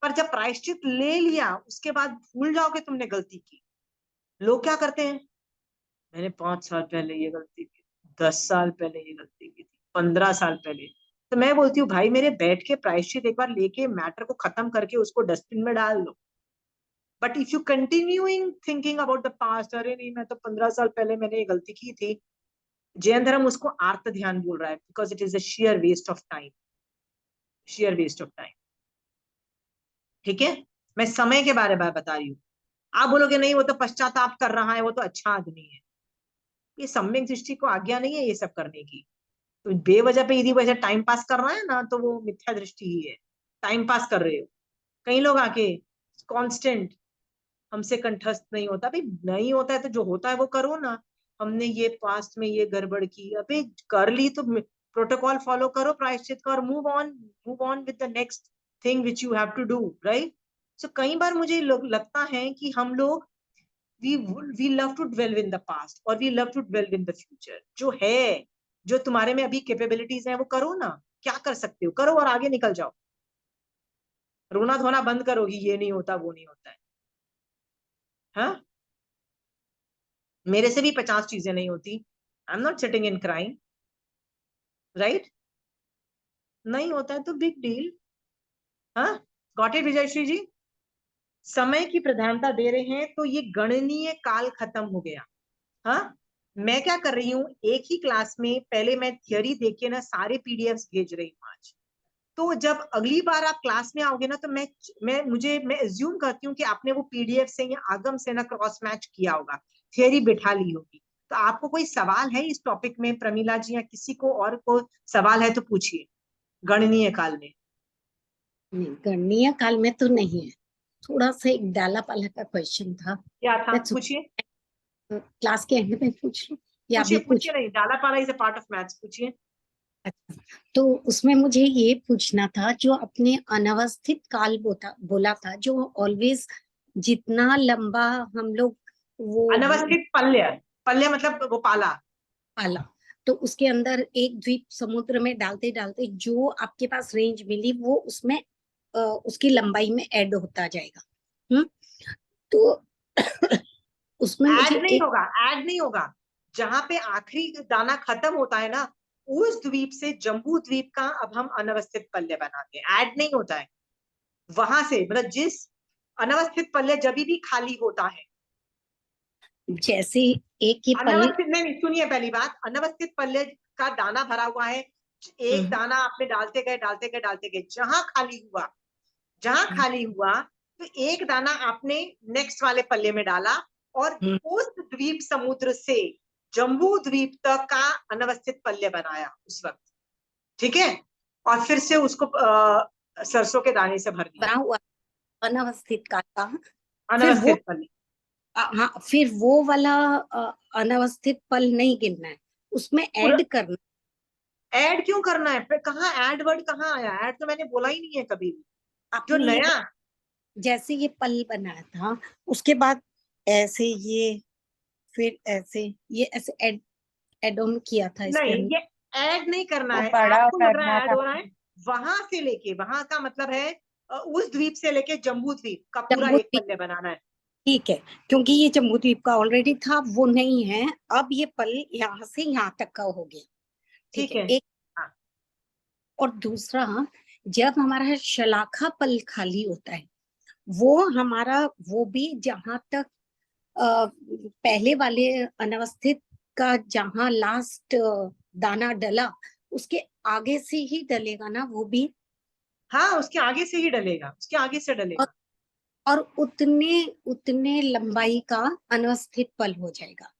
पर जब प्रायश्चित ले लिया उसके बाद भूल जाओ कि तुमने गलती की। लोग क्या करते हैं, मैंने 5 साल पहले ये गलती की, 10 साल पहले ये गलती की थी, 15 साल पहले। तो मैं बोलती हूँ भाई मेरे बैठ के प्रायश्चित एक बार लेके मैटर को खत्म करके उसको डस्टबिन में डाल दो। But if you continuing thinking about the past, अरे नहीं मैं तो 15 साल पहले मैंने ये गलती की थी, जैन धर्म उसको आर्त ध्यान बोल रहा है, because it is a sheer waste of time, sheer waste of time, ठीक है? मैं समय के बारे में बता रही हूँ। आप बोलोगे नहीं वो तो पश्चाताप कर रहा है, वो तो अच्छा आदमी है, ये सम्यक दृष्टि को आज्ञा नहीं है ये सब करने की। तो बेवजह पे यदि वैसे टाइम पास कर रहा है ना तो वो मिथ्या दृष्टि ही है, टाइम पास कर रहे हो। कई लोग आके कांस्टेंट हमसे कंठस्थ नहीं होता, भाई नहीं होता है तो जो होता है वो करो ना। हमने ये पास्ट में ये गड़बड़ की, अबे कर ली तो प्रोटोकॉल फॉलो करो प्रायश्चित का और move on with the next thing which you have to do, right? So कई बार मुझे लगता है कि हम लोग we love to dwell in the past और we love to dwell in the future। जो है, जो तुम्हारे में अभी कैपेबिलिटीज हैं वो करो ना, क्या कर सकते हो करो और आगे निकल जाओ। रोना धोना बंद करोगी, ये नहीं होता वो नहीं होता है, हाँ? मेरे से भी 50 चीजें नहीं होती, I am not sitting in crime, right? नहीं होता है तो बिग डील, हाँ? गॉट इट विजयश्री जी? समय की प्रधानता दे रहे हैं तो ये गणनीय काल खत्म हो गया। हाँ, मैं क्या कर रही हूँ, एक ही क्लास में पहले मैं थियरी देख के ना सारे पीडीएफ्स भेज रही हूँ आज। तो जब अगली बार आप क्लास में आओगे ना तो मैं एज्यूम करती हूँ कि आपने वो पीडीएफ से या आगम से ना क्रॉस मैच किया होगा, थियरी बिठा ली होगी। तो आपको कोई सवाल है इस टॉपिक में प्रमिला जी, या किसी को और को सवाल है तो पूछिए। गणनीय काल में नहीं, गणनीय काल में तो नहीं है, थोड़ा सा एक डाला पाला का क्वेश्चन था, क्या था, That's पूछिए क्लास के एंड में पूछ लूं या पूछिए अभी पूछ? पूछिए, नहीं डाला पाला is a part of maths, पूछिए। तो उसमें मुझे ये पूछना था, जो अपने अनवस्थित काल बोला था, जो ऑलवेज जितना लंबा हम लोग वो अनवस्थित पल्य, पल्य मतलब वो पाला, पाला, तो उसके अंदर एक द्वीप समुद्र में डालते डालते जो आपके पास रेंज मिली वो उसमें उसकी लंबाई में ऐड होता जाएगा। तो उसमें मुझे ऐड नहीं एक होगा, ऐड नहीं होगा। जहां पे आखिरी दाना खत्म होता है ना, उस द्वीप से जम्बू द्वीप का अब हम अनवस्थित पल्य बनाते हैं, ऐड नहीं होता है। वहां से मतलब जिस अनवस्थित पल्य जब भी खाली होता है, जैसे एक ही पल अनवस्थित नहीं, सुनिए पहली बात, अनवस्थित पल्य का दाना भरा हुआ है, एक दाना आपने डालते गए डालते गए डालते गए, जहां खाली हुआ तो एक दाना आपने नेक्स्ट वाले पल्ले में डाला, और उस द्वीप समुद्र से जम्बू द्वीप तक का अनवस्थित पल्ले बनाया उस वक्त, ठीक है, और फिर से उसको सरसों के दाने से भर दिया, बना हुआ अनवस्थित का था। फिर वो अनवस्थित पल्ले। हाँ, फिर वो वाला अनवस्थित पल नहीं गिनना है, उसमें ऐड करना। ऐड क्यों करना है? फिर कहाँ ऐड वर्ड कहाँ आया? ऐड तो मैंने बोला ही नहीं है कभी भी। जो आपने ये नया जैसे ये पल बनाया था, उसके बाद ऐसे ये, फिर ऐसे ये ऐसे एड ऑन किया था इसके नहीं, अंदर। ये ऐड नहीं करना वो है। बड़ा आपको लग रहा करना है ऐड था। हो रहा है, वहां से लेके, वहां का मतलब है उस द्वीप से लेके जम्बू द्वीप का पूरा जम्बू एक द्वीप, पल्ले बनाना है। ठीक है, क्योंकि ये जम्बू द्वीप का ऑलरेडी था, वो नहीं है, अब ये पल यहाँ से यहाँ तक का हो गया, ठीक ठीक है, है। एक। हाँ। और दूसरा, जब हमारा शलाखा पल खाली होता है, वो हमारा, वो भी जहां तक पहले वाले अनवस्थित का जहां लास्ट दाना डला, उसके आगे से ही डलेगा ना वो भी। हाँ, उसके आगे से ही डलेगा, उसके आगे से और, डलेगा। और उतने उतने लंबाई का अनवस्थित पल हो जाएगा,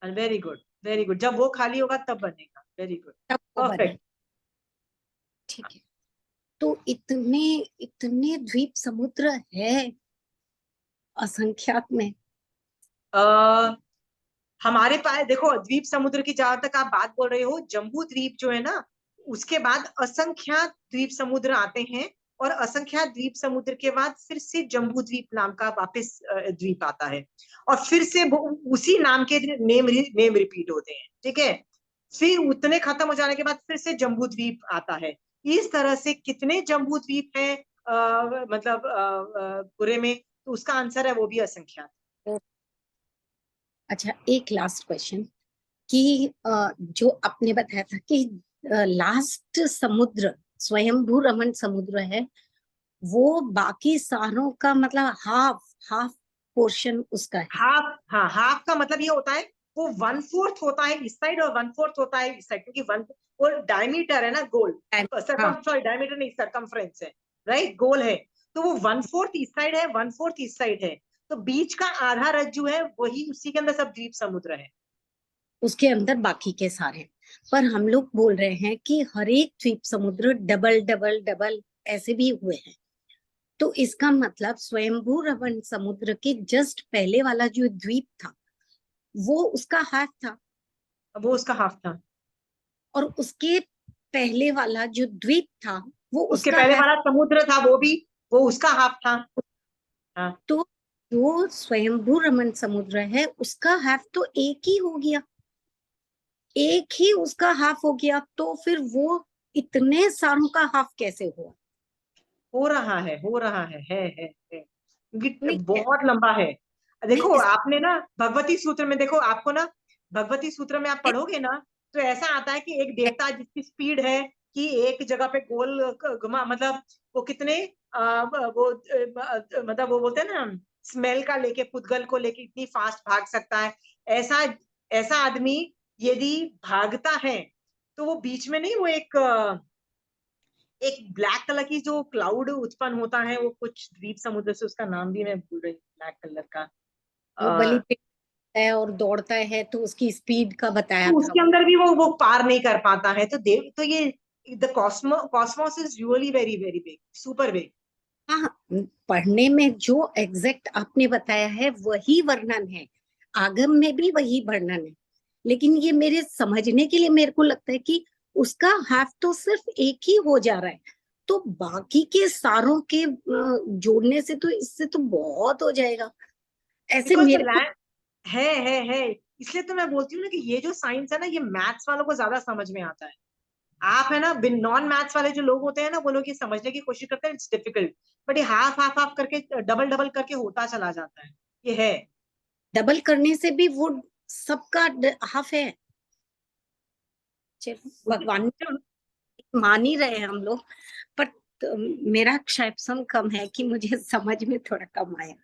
वेरी गुड, वेरी गुड। जब वो खाली होगा तब बनेगा। वेरी गुड, तब वो बने, परफेक्ट। ठीक है। तो इतने इतने द्वीप समुद्र है असंख्यात में। हमारे पास देखो, द्वीप समुद्र की जहां तक आप बात बोल रहे हो, जम्बू द्वीप जो है ना, उसके बाद असंख्यात द्वीप समुद्र आते हैं, और असंख्यात द्वीप समुद्र के बाद फिर से जम्बू द्वीप नाम का वापस द्वीप आता है, और फिर से उसी नाम के नेम रिपीट होते हैं, ठीक है। फिर उतने खत्म हो जाने के बाद फिर से जम्बू द्वीप आता है। इस तरह से कितने जम्बू द्वीप है मतलब पूरे में, तो उसका आंसर है वो भी असंख्यात। अच्छा, एक लास्ट क्वेश्चन, कि जो आपने बताया था कि लास्ट समुद्र स्वयंभू रमन समुद्र है, वो बाकी सारों का मतलब हाफ हाफ पोर्शन उसका है। हाफ, हाँ, हाफ का मतलब ये होता है, वो 1/4 होता है इस साइड और 1/4 होता है इस साइड, क्योंकि वन वो डायमीटर है ना, गोल, हाँ, सॉरी डायमीटर नहीं, सरकमफ्रेंस है, राइट, गोल है। तो वो 1/4 इस साइड है, 1/4 इस साइड है, तो बीच का आधा रज्जु है, वही उसी के अंदर सब द्वीप समुद्र है। उसके अंदर बाकी के सारे। पर हम लोग बोल रहे हैं कि हर एक द्वीप समुद्र डबल डबल डबल ऐसे भी हुए हैं, तो इसका मतलब स्वयंभू रमन समुद्र के जस्ट पहले वाला जो द्वीप था, वो उसका हाफ था, अब वो उसका हाफ था, और उसके पहले वाला जो द्वीप था वो उसके उसका पहले हाफ। वाला समुद्र था, वो भी, वो उसका हाफ था। हाँ, तो जो स्वयंभू रमन समुद्र है उसका हाफ तो एक ही हो गया, एक ही उसका हाफ हो गया, तो फिर वो इतने सारों का हाफ कैसे हुआ? हो रहा है, हो रहा है, क्योंकि नहीं, बहुत लंबा है। देखो इस, आपने ना भगवती सूत्र में, देखो आपको ना भगवती सूत्र में आप पढ़ोगे ना, तो ऐसा आता है कि एक देवता जिसकी स्पीड है कि एक जगह पे गोल घुमा, मतलब वो कितने मतलब वो बोलते हैं ना, स्मेल का लेके, पुद्गल को लेके इतनी फास्ट भाग सकता है। ऐसा ऐसा आदमी यदि भागता है, तो वो बीच में नहीं, वो एक ब्लैक कलर की जो क्लाउड उत्पन्न होता है, वो कुछ द्वीप समुद्र से, उसका नाम भी मैं भूल रही हूँ, ब्लैक कलर का। वो बलि पे है और दौड़ता है, तो उसकी स्पीड का बताया तो था उसके वो। अंदर भी वो पार नहीं कर पाता है, तो देव, तो ये the Cosmos is really very very big, super big. हाँ, पढ़ने में जो एग्जैक्ट आपने बताया है वही वर्णन है, आगम में भी वही वर्णन है, लेकिन ये मेरे समझने के लिए मेरे को लगता है कि उसका हाफ तो सिर्फ एक ही हो जा रहा है, तो बाकी के सारों के जोड़ने से तो इससे तो बहुत हो जाएगा, ऐसे बिकॉज द मेरे को। लैंड है, इसलिए तो मैं बोलती हूँ ना कि ये जो साइंस है ना, ये मैथ्स वालों को ज्यादा समझ में आता है। आप है ना, बिन नॉन मैथ्स वाले जो लोग होते हैं ना, वो लोग ये समझने की कोशिश करते हैं, इट्स डिफिकल्ट, बट ये हाफ हाफ हाफ करके, डबल डबल करके होता चला जाता है, ये है। डबल करने से भी वो सबका हाफ है, चलो भगवान मान ही रहे हैं हम लोग, पर मेरा क्षैप्सम कम है कि मुझे समझ में थोड़ा कम आया,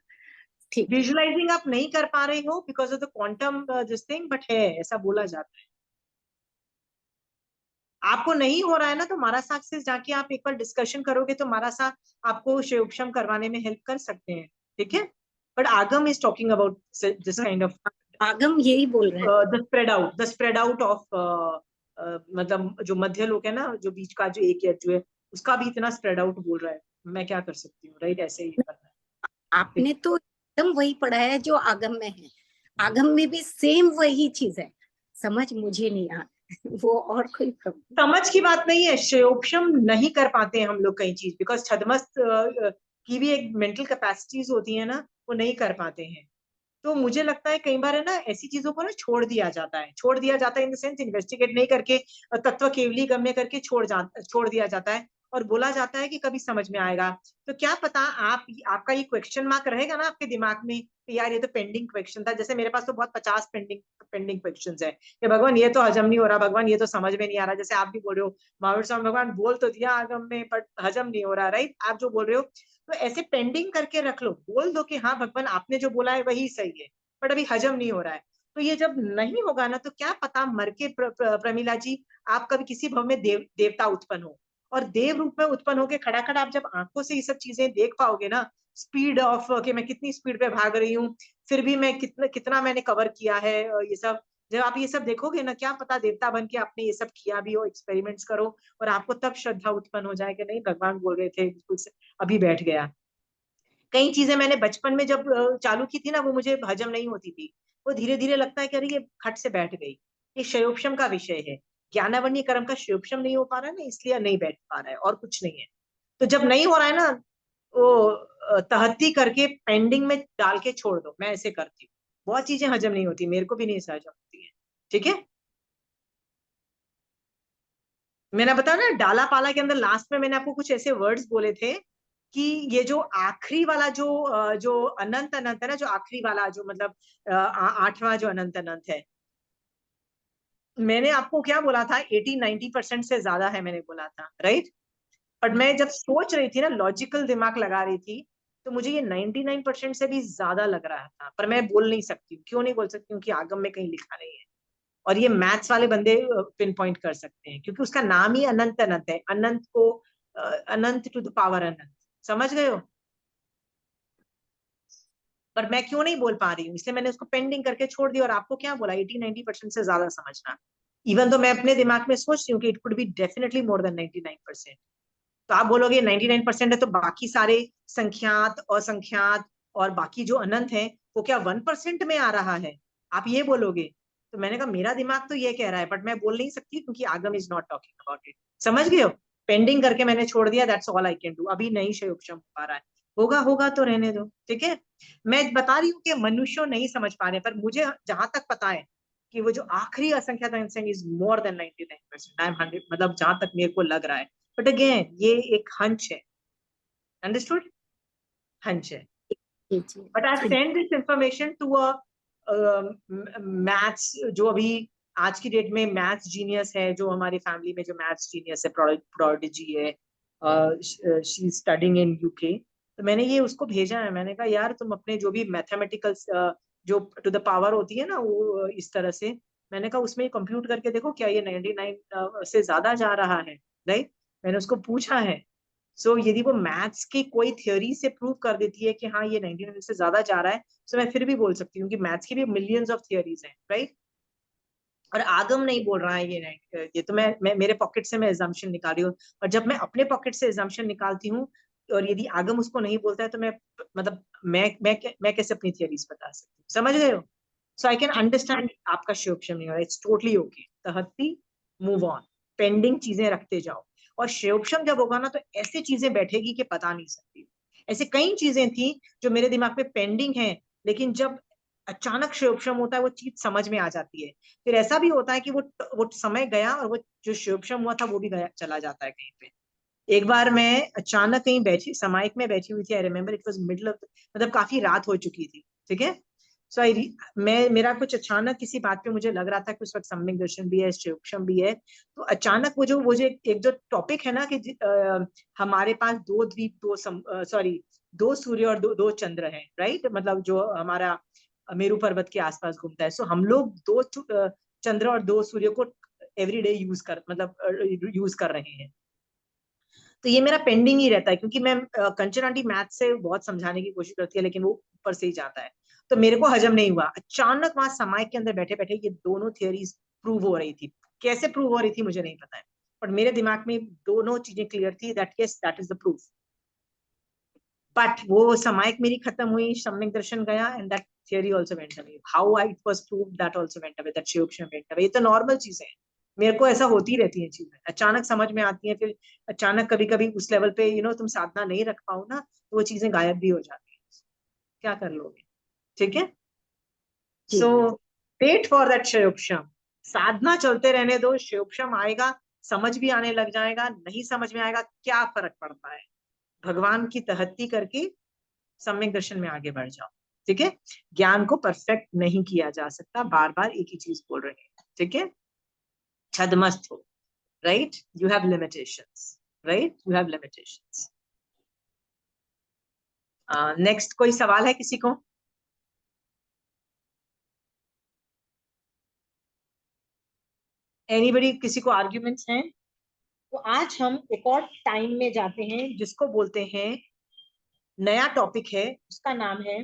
ठीक है। विजुअलाइजिंग आप नहीं कर पा रहे हो because of the quantum this thing, but है, ऐसा बोला जाता है। आपको नहीं हो रहा है ना, तो मारा साहब से जाके आप एक बार डिस्कशन करोगे, तो मारा साहब आपको क्षयोक्षम करवाने में हेल्प कर सकते हैं, ठीक है। बट आगम is talking about this kind of आगम यही बोल रहे हैं। द स्प्रेड आउट ऑफ मतलब जो मध्य लोक है ना, जो बीच का जो एक यज्ञ है, उसका भी इतना स्प्रेड आउट बोल रहा है। मैं क्या कर सकती हूँ, राइट? ऐसे ही करना है। आपने तो एकदम वही पढ़ा है जो आगम में है। आगम में भी सेम वही चीज है, समझ मुझे नहीं आ वो और कोई प्रॉब्लम। समझ की बात नहीं है, शयोपशम नहीं कर पाते हैं हम लोग कई चीज, बिकॉज छदमस्त की भी एक मेंटल कैपेसिटीज होती है ना, वो नहीं कर पाते हैं। तो मुझे लगता है कई बार है ना, ऐसी चीजों को ना छोड़ दिया जाता है इन द सेंस इन्वेस्टिगेट नहीं करके, तत्व केवली गम्य करके छोड़ दिया जाता है, और बोला जाता है कि कभी समझ में आएगा। तो क्या पता आपका ये क्वेश्चन मार्क रहेगा ना आपके दिमाग में कि यार ये तो पेंडिंग क्वेश्चन था। जैसे मेरे पास तो बहुत 50 पेंडिंग क्वेश्चन है कि भगवान ये तो हजम नहीं हो रहा, भगवान ये तो समझ में नहीं आ रहा। जैसे आप भी बोल रहे हो महावीर स्वामी भगवान बोल तो दिया आगम में, बट हजम नहीं हो रहा, राइट? आप जो बोल रहे हो, तो ऐसे पेंडिंग करके रख लो, बोल दो कि हाँ भगवान आपने जो बोला है वही सही है, बट अभी हजम नहीं हो रहा है। तो ये जब नहीं होगा ना, तो क्या पता मर के प्रमीला जी आप कभी किसी भव में देवता उत्पन्न हो, और देव रूप में उत्पन्न होके खड़ा खड़ा आप जब आंखों से ये सब चीजें देख पाओगे ना, स्पीड ऑफ कि मैं कितनी स्पीड पे भाग रही हूँ, फिर भी मैं कितना कितना मैंने कवर किया है, ये सब जब आप ये सब देखोगे ना, क्या पता देवता बन के आपने ये सब किया भी हो, एक्सपेरिमेंट्स करो, और आपको तब श्रद्धा उत्पन्न हो जाए कि नहीं भगवान बोल रहे थे बिल्कुल अभी बैठ गया। कई चीजें मैंने बचपन में जब चालू की थी ना, वो मुझे हजम नहीं होती थी, वो धीरे धीरे लगता है कि अरे ये खट से बैठ गई। ये शयोपशम का विषय है, ज्ञानावरणीय कर्म का शयोपशम नहीं हो पा रहा है ना, इसलिए नहीं बैठ पा रहा है, और कुछ नहीं है। तो जब नहीं हो रहा है ना, वो तहत्ती करके पेंडिंग में डाल के छोड़ दो। मैं ऐसे करती हूँ, बहुत चीजें हजम नहीं होती, मेरे को भी नहीं हजम होती है। ठीक है, मैंने बताया ना डाला पाला के अंदर लास्ट में मैंने आपको कुछ ऐसे वर्ड्स बोले थे कि ये जो आखिरी वाला जो अनंत अनंत है ना, जो आखिरी वाला जो मतलब आठवां जो अनंत अनंत है, मैंने आपको क्या बोला था, 80-90% से ज्यादा है मैंने बोला था, राइट? बट मैं जब सोच रही थी ना, लॉजिकल दिमाग लगा रही थी, तो मुझे ये 99% से भी ज्यादा लग रहा था, पर मैं बोल नहीं सकती हूँ। क्यों नहीं बोल सकती हूँ? कि आगम में कहीं लिखा नहीं है, और ये मैथ्स वाले बंदे पिन पॉइंट कर सकते हैं, क्योंकि उसका नाम ही अनंत अनंत है। अनंत को अनंत टू द पावर अनंत, समझ गए हो? पर मैं क्यों नहीं बोल पा रही हूँ, इसलिए मैंने उसको पेंडिंग करके छोड़ दिया। और आपको क्या बोला, 80-90% से ज्यादा समझना। इवन तो मैं अपने दिमाग में सोच रही हूँ कि it could be definitely more than 99%। तो आप बोलोगे 99% है, तो बाकी सारे संख्यात असंख्यात और बाकी जो अनंत है, वो क्या 1% में आ रहा है? आप ये बोलोगे। तो मैंने कहा मेरा दिमाग तो ये कह रहा है, बट मैं बोल नहीं सकती क्योंकि आगम is not talking about it. समझ गए हो? पेंडिंग करके मैंने छोड़ दिया, that's all I can do. अभी नहीं शयोपशम हो पा रहा है, होगा होगा तो रहने दो, ठीक है? मैं बता रही हूँ कि मनुष्य नहीं समझ पा रहे, पर मुझे जहां तक पता है कि वो जो आखिरी असंख्यात is more than 99%। I am 100, मतलब जहां तक मेरे को लग रहा है। बट अगेन ये एक हंच है, अंडरस्टूड? हंच है। जी जी बट आई ठीक। Send this information to a maths, जो अभी आज की डेट में मैथ्स जीनियस है, जो हमारी फैमिली में जो मैथ्स जीनियस है, प्रोडिजी है, she is studying in UK. तो मैंने ये उसको भेजा है, मैंने कहा यार तुम अपने जो भी मैथमेटिकल जो टू द पावर होती है ना, वो इस तरह से, मैंने कहा उसमें कंप्यूट करके देखो क्या ये 99 से ज्यादा जा रहा है, राइट? मैंने उसको पूछा है। सो यदि वो मैथ्स की कोई थ्योरी से प्रूव कर देती है कि हाँ ये 99 से ज्यादा जा रहा है, तो मैं फिर भी बोल सकती हूँ कि मैथ्स की भी मिलियंस ऑफ थियोरीज हैं, राइट? और आगम नहीं बोल रहा है ये तो मैं मेरे पॉकेट से मैं एजम्पशन निकाल रही हूँ। और जब मैं अपने पॉकेट से एजम्पशन निकालती हूँ, और यदि आगम उसको नहीं बोलता है, तो मैं मतलब मैं कैसे अपनी थियरीज बता सकती हूँ? समझ गए हो? सो आई कैन अंडरस्टैंड आपका शोक्षम नहीं हो रहा, इट्स टोटली ओके। तहत्ती, मूव ऑन, पेंडिंग चीजें रखते जाओ। और शोक्षम जब होगा ना, तो ऐसी चीजें बैठेगी कि पता नहीं सकती। ऐसे कई चीजें थी जो मेरे दिमाग में पेंडिंग है, लेकिन जब अचानक शोक्षम होता है, वो चीज समझ में आ जाती है। फिर ऐसा भी होता है कि वो समय गया, और वो जो शोक्षम हुआ था वो भी गया, चला जाता है कहीं पे। एक बार मैं अचानक कहीं बैठी, समाइक में बैठी हुई थी, I remember it was middle of, मतलब काफी रात हो चुकी थी, ठीक है? सो मैं मेरा कुछ अचानक किसी बात पे मुझे लग रहा था कि उस वक्त सम्यक दर्शन भी है, शिवक्षम भी है। तो अचानक वो जो एक जो टॉपिक है ना कि हमारे पास दो द्वीप, सॉरी, दो सूर्य और दो चंद्र हैं, राइट? मतलब जो हमारा मेरू पर्वत के आसपास घूमता है। सो हम लोग दो चंद्र और दो सूर्य को एवरीडे यूज कर रहे हैं। तो ये मेरा पेंडिंग ही रहता है, क्योंकि मैं कंचन आंटी मैथ से बहुत समझाने की कोशिश करती है, लेकिन वो ऊपर से ही जाता है, तो मेरे को हजम नहीं हुआ। अचानक वहां समाइक के अंदर बैठे बैठे ये दोनों थियोरीज प्रूव हो रही थी। कैसे प्रूव हो रही थी मुझे नहीं पता है, बट मेरे दिमाग में दोनों चीजें क्लियर थी, that yes that is the proof. But वो समाइक मेरी खत्म हुई, सम्यक दर्शन गया, and that theory also went away. How I it was proved, that also went away, that शिवक्षम वेंट अवे। ये तो नॉर्मल चीजें हैं, मेरे को ऐसा होती रहती है चीजें, अचानक समझ में आती है, फिर अचानक कभी कभी उस लेवल पे तुम साधना नहीं रख पाओ ना, तो वो चीजें गायब भी हो जाती है। क्या कर लोगे? ठीक है, जी सो वेट फॉर दैट शिवक्षम। साधना चलते रहने दो, शिवक्षम आएगा, समझ भी आने लग जाएगा। नहीं समझ में आएगा, क्या फर्क पड़ता है, भगवान की तहत्ती करके सम्यक दर्शन में आगे बढ़ जाओ। ठीक है, ज्ञान को परफेक्ट नहीं किया जा सकता, बार बार एक ही चीज बोल रहे हैं। ठीक है, छदमस्त हो, right, you have limitations, right, you have limitations. Next कोई सवाल है किसी को? एनीबडी, किसी को आर्ग्यूमेंट्स हैं? तो आज हम एक और टाइम में जाते हैं, जिसको बोलते हैं, नया टॉपिक है, उसका नाम है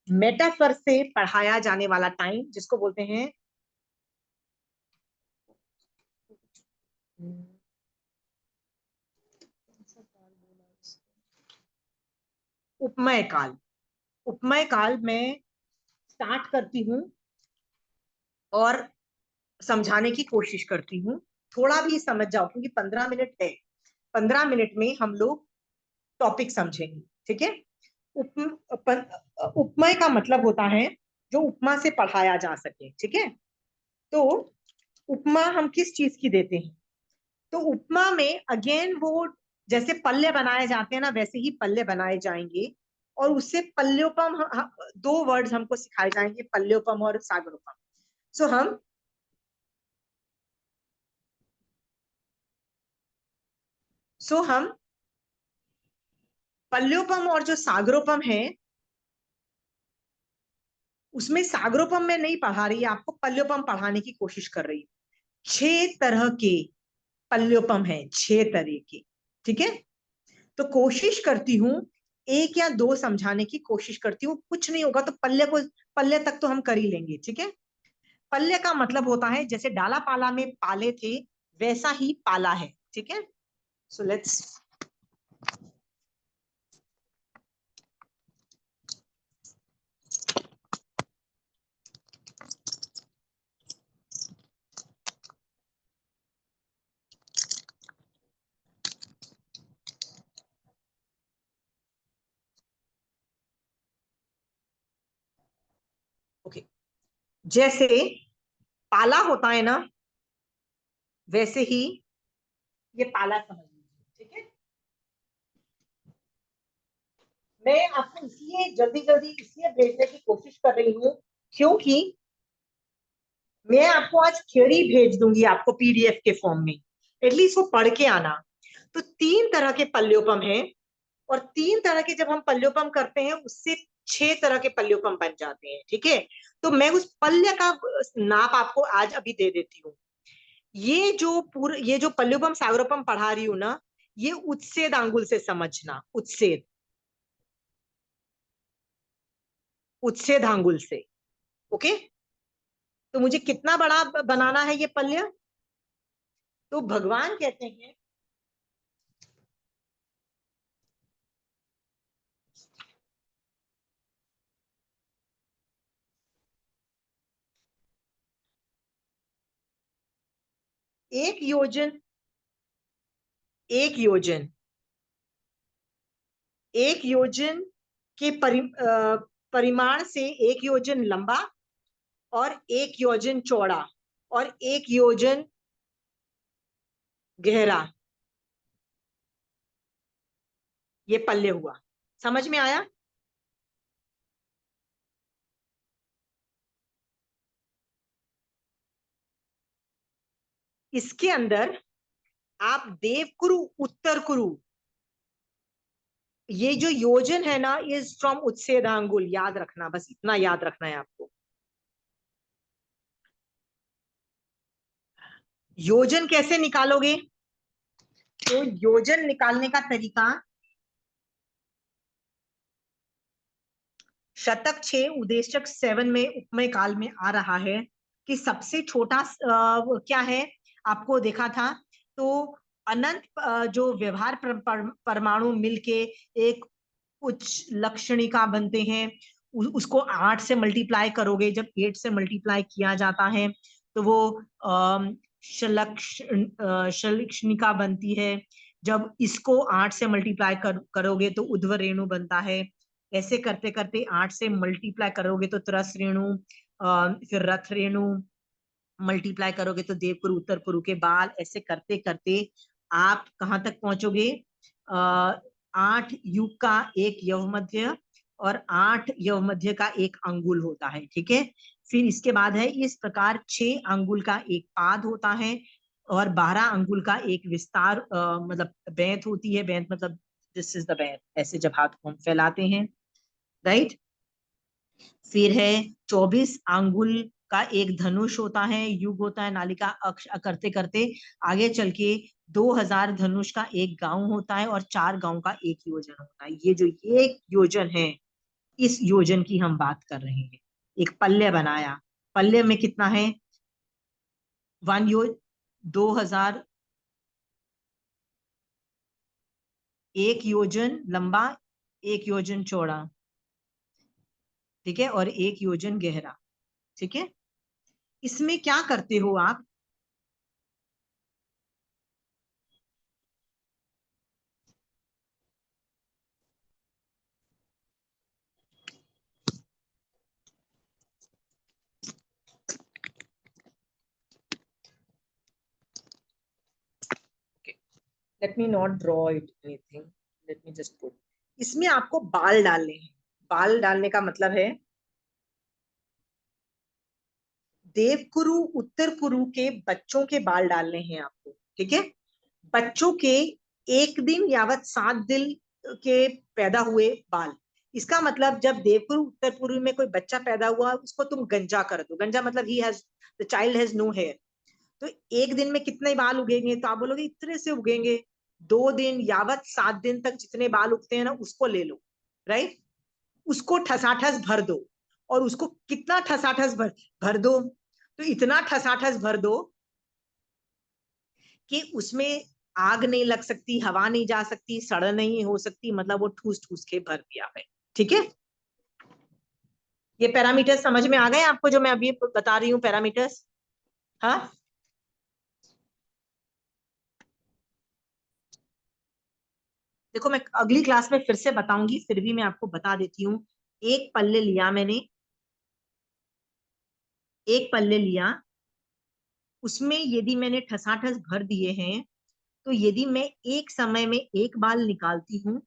मेटाफर से पढ़ाया जाने वाला टाइम, जिसको बोलते हैं उपमय काल। उपमय काल में स्टार्ट करती हूँ और समझाने की कोशिश करती हूँ, थोड़ा भी समझ जाओ, क्योंकि 15 मिनट है, 15 मिनट में हम लोग टॉपिक समझेंगे। ठीक है, उपमय का मतलब होता है जो उपमा से पढ़ाया जा सके। ठीक है, तो उपमा हम किस चीज की देते हैं? तो उपमा में अगेन वो जैसे पल्ले बनाए जाते हैं ना, वैसे ही पल्ले बनाए जाएंगे, और उससे पल्योपम, दो वर्ड्स हमको सिखाए जाएंगे, पल्योपम और सागरोपम। सो हम पल्योपम और जो सागरोपम है, उसमें सागरोपम में नहीं पढ़ा रही है आपको, पल्योपम पढ़ाने की कोशिश कर रही है। 6 तरह के पल्योपम है, 6 तरह के। ठीक है, तो कोशिश करती हूँ एक या दो समझाने की कोशिश करती हूँ, कुछ नहीं होगा तो पल्ले तक तो हम कर ही लेंगे। ठीक है, पल्ले का मतलब होता है जैसे डाला पाला में पाले थे, वैसा ही पाला है। ठीक है, सो लेट्स, ओके, जैसे पाला होता है ना, वैसे ही ये पाला समझ लीजिए। ठीक है, मैं आपको इसलिए जल्दी जल्दी इसलिए भेजने की कोशिश कर रही हूँ, क्योंकि मैं आपको आज थ्योरी भेज दूंगी आपको पीडीएफ के फॉर्म में, एटलीस्ट वो पढ़ के आना। तो 3 तरह के पल्योपम हैं, और 3 तरह के जब हम पल्योपम करते हैं, उससे 6 तरह के पल्योपम बन जाते हैं। ठीक है, तो मैं उस पल्य का नाप आपको आज अभी दे देती हूँ। ये जो पल्योपम सागरोपम पढ़ा रही हूँ ना, ये उच्छेद आंगुल से समझना, उच्छेद, उच्छेद आंगुल से। ओके, तो मुझे कितना बड़ा बनाना है ये पल्य? तो भगवान कहते हैं, एक योजन, एक योजन, एक योजन के परिमाण से 1 योजन लंबा, और 1 योजन चौड़ा, और 1 योजन गहरा, ये पल्ले हुआ। समझ में आया? इसके अंदर आप देव कुरु, उत्तर कुरु, ये जो योजन है ना, इज फ्रॉम उच्छेदांगुल, याद रखना, बस इतना याद रखना है आपको। योजन कैसे निकालोगे? तो योजन निकालने का तरीका, शतक 6 उदेशक 7 में उपमय काल में आ रहा है कि सबसे छोटा क्या है, आपको देखा था। तो अनंत जो व्यवहार परमाणु मिलके एक उच्च लक्षणिका बनते हैं। उसको 8 से मल्टीप्लाई करोगे, जब 8 से मल्टीप्लाई किया जाता है तो वो शलक्षणिका बनती है। जब इसको 8 से मल्टीप्लाई करोगे तो उध्व रेणु बनता है। ऐसे करते करते 8 से मल्टीप्लाई करोगे तो त्रस रेणु, फिर रथ रेणु, मल्टीप्लाई करोगे तो देवपुरु उत्तर पुरु के बाल। ऐसे करते करते आप कहाँ तक पहुंचोगे? 8 युग का एक यव मध्य और 8 यव मध्य का एक अंगुल होता है, ठीक है। फिर इसके बाद है इस प्रकार 6 अंगुल का एक पाद होता है और 12 अंगुल का एक विस्तार, मतलब बैंत होती है। बैंत मतलब दिस इज द बैंत, ऐसे जब हाथ को हम फैलाते हैं, राइट। फिर है 24 अंगुल का एक धनुष होता है, युग होता है, नालिका अक्ष। करते करते आगे चल के 2000 धनुष का एक गांव होता है और 4 गांव का एक योजन होता है। ये जो एक योजन है, इस योजन की हम बात कर रहे हैं। एक पल्ले बनाया, पल्ले में कितना है? 1 योज 2000, एक योजन लंबा, एक योजन चौड़ा, ठीक है, और एक योजन गहरा, ठीक है। इसमें क्या करते हो आप? Let me not draw it anything. Let me just put. इसमें आपको बाल डालने हैं। बाल डालने का मतलब है देवकुरु उत्तर कुरु के बच्चों के बाल डालने हैं आपको, ठीक है। बच्चों के एक दिन यावत 7 दिन के पैदा हुए बाल। इसका मतलब जब देवकुरु उत्तर पूर्व में कोई बच्चा पैदा हुआ, उसको तुम गंजा कर दो। गंजा मतलब he has, the child has no hair. तो एक दिन में कितने बाल उगेंगे? तो आप बोलोगे इतने से उगेंगे। 2 दिन यावत 7 दिन तक जितने बाल उगते हैं ना, उसको ले लो, राइट। उसको ठसाठस भर दो। और उसको कितना ठसाठस भर दो? तो इतना ठसाठस भर दो कि उसमें आग नहीं लग सकती, हवा नहीं जा सकती, सड़ नहीं हो सकती, मतलब वो ठूस ठूस के भर दिया है, ठीक है। ये पैरामीटर्स समझ में आ गए आपको जो मैं अभी बता रही हूँ, पैरामीटर्स? हाँ, देखो मैं अगली क्लास में फिर से बताऊंगी, फिर भी मैं आपको बता देती हूँ। एक पल्ले लिया मैंने, एक पल्ले लिया, उसमें यदि मैंने ठसाठस भर दिए हैं, तो यदि मैं एक समय में एक बाल निकालती हूँ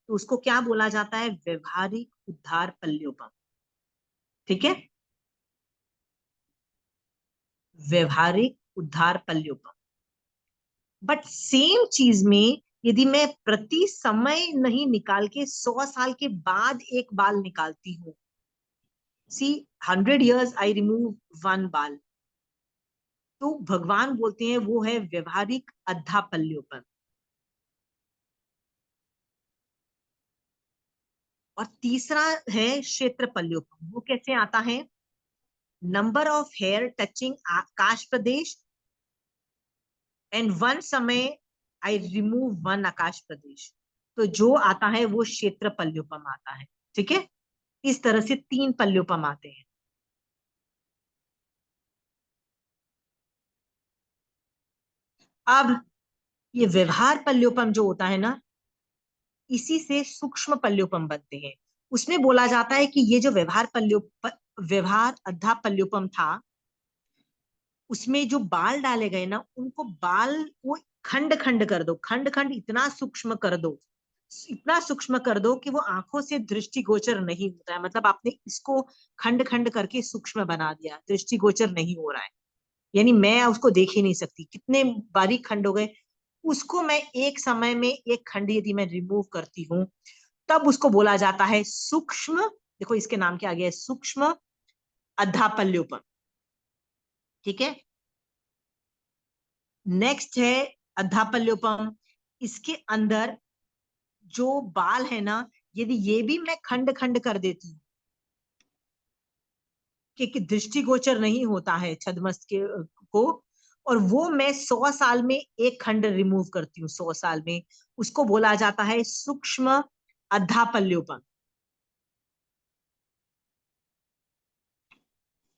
तो उसको क्या बोला जाता है? व्यवहारिक उद्धार पल्योपम, ठीक है। व्यवहारिक उद्धार पल्योपम। बट सेम चीज में यदि मैं प्रति समय नहीं निकाल के 100 साल के बाद एक बाल निकालती हूँ, सी 100 years आई रिमूव 1 बाल, तो भगवान बोलते हैं वो है व्यवहारिक अद्धा पल्योपन। और तीसरा है क्षेत्र पल्योपन। वो कैसे आता है? नंबर ऑफ हेयर टचिंग आकाश प्रदेश एंड 1 समय आई रिमूव 1 आकाश प्रदेश। तो जो आता है वो क्षेत्र पल्योपम आता है, ठीक है। इस तरह से 3 पल्योपम आते हैं। अब ये व्यवहार पल्योपम जो होता है ना, इसी से सूक्ष्म पल्योपम बनते हैं। उसमें बोला जाता है कि ये जो व्यवहार अद्धा पल्योपम था, उसमें जो बाल डाले गए ना, उनको बाल को खंड खंड कर दो। खंड खंड इतना सूक्ष्म कर दो, इतना सूक्ष्म कर दो कि वो आंखों से दृष्टिगोचर नहीं होता है। मतलब आपने इसको खंड खंड करके सूक्ष्म बना दिया, दृष्टिगोचर नहीं हो रहा है, यानी मैं उसको देख ही नहीं सकती, कितने बारीक खंड हो गए। उसको मैं एक समय में एक खंड यदि मैं रिमूव करती हूँ, तब उसको बोला जाता है सूक्ष्म। देखो इसके नाम क्या आ गया है, सूक्ष्म अद्धापल्योपम, ठीक है। नेक्स्ट है अधापल्योपम। इसके अंदर जो बाल है ना, यदि ये भी मैं खंड खंड कर देती हूँ कि दृष्टिगोचर नहीं होता है छद्मस्तक को, और वो मैं 100 साल में एक खंड रिमूव करती हूँ, 100 साल में, उसको बोला जाता है सूक्ष्म अधापल्योपम।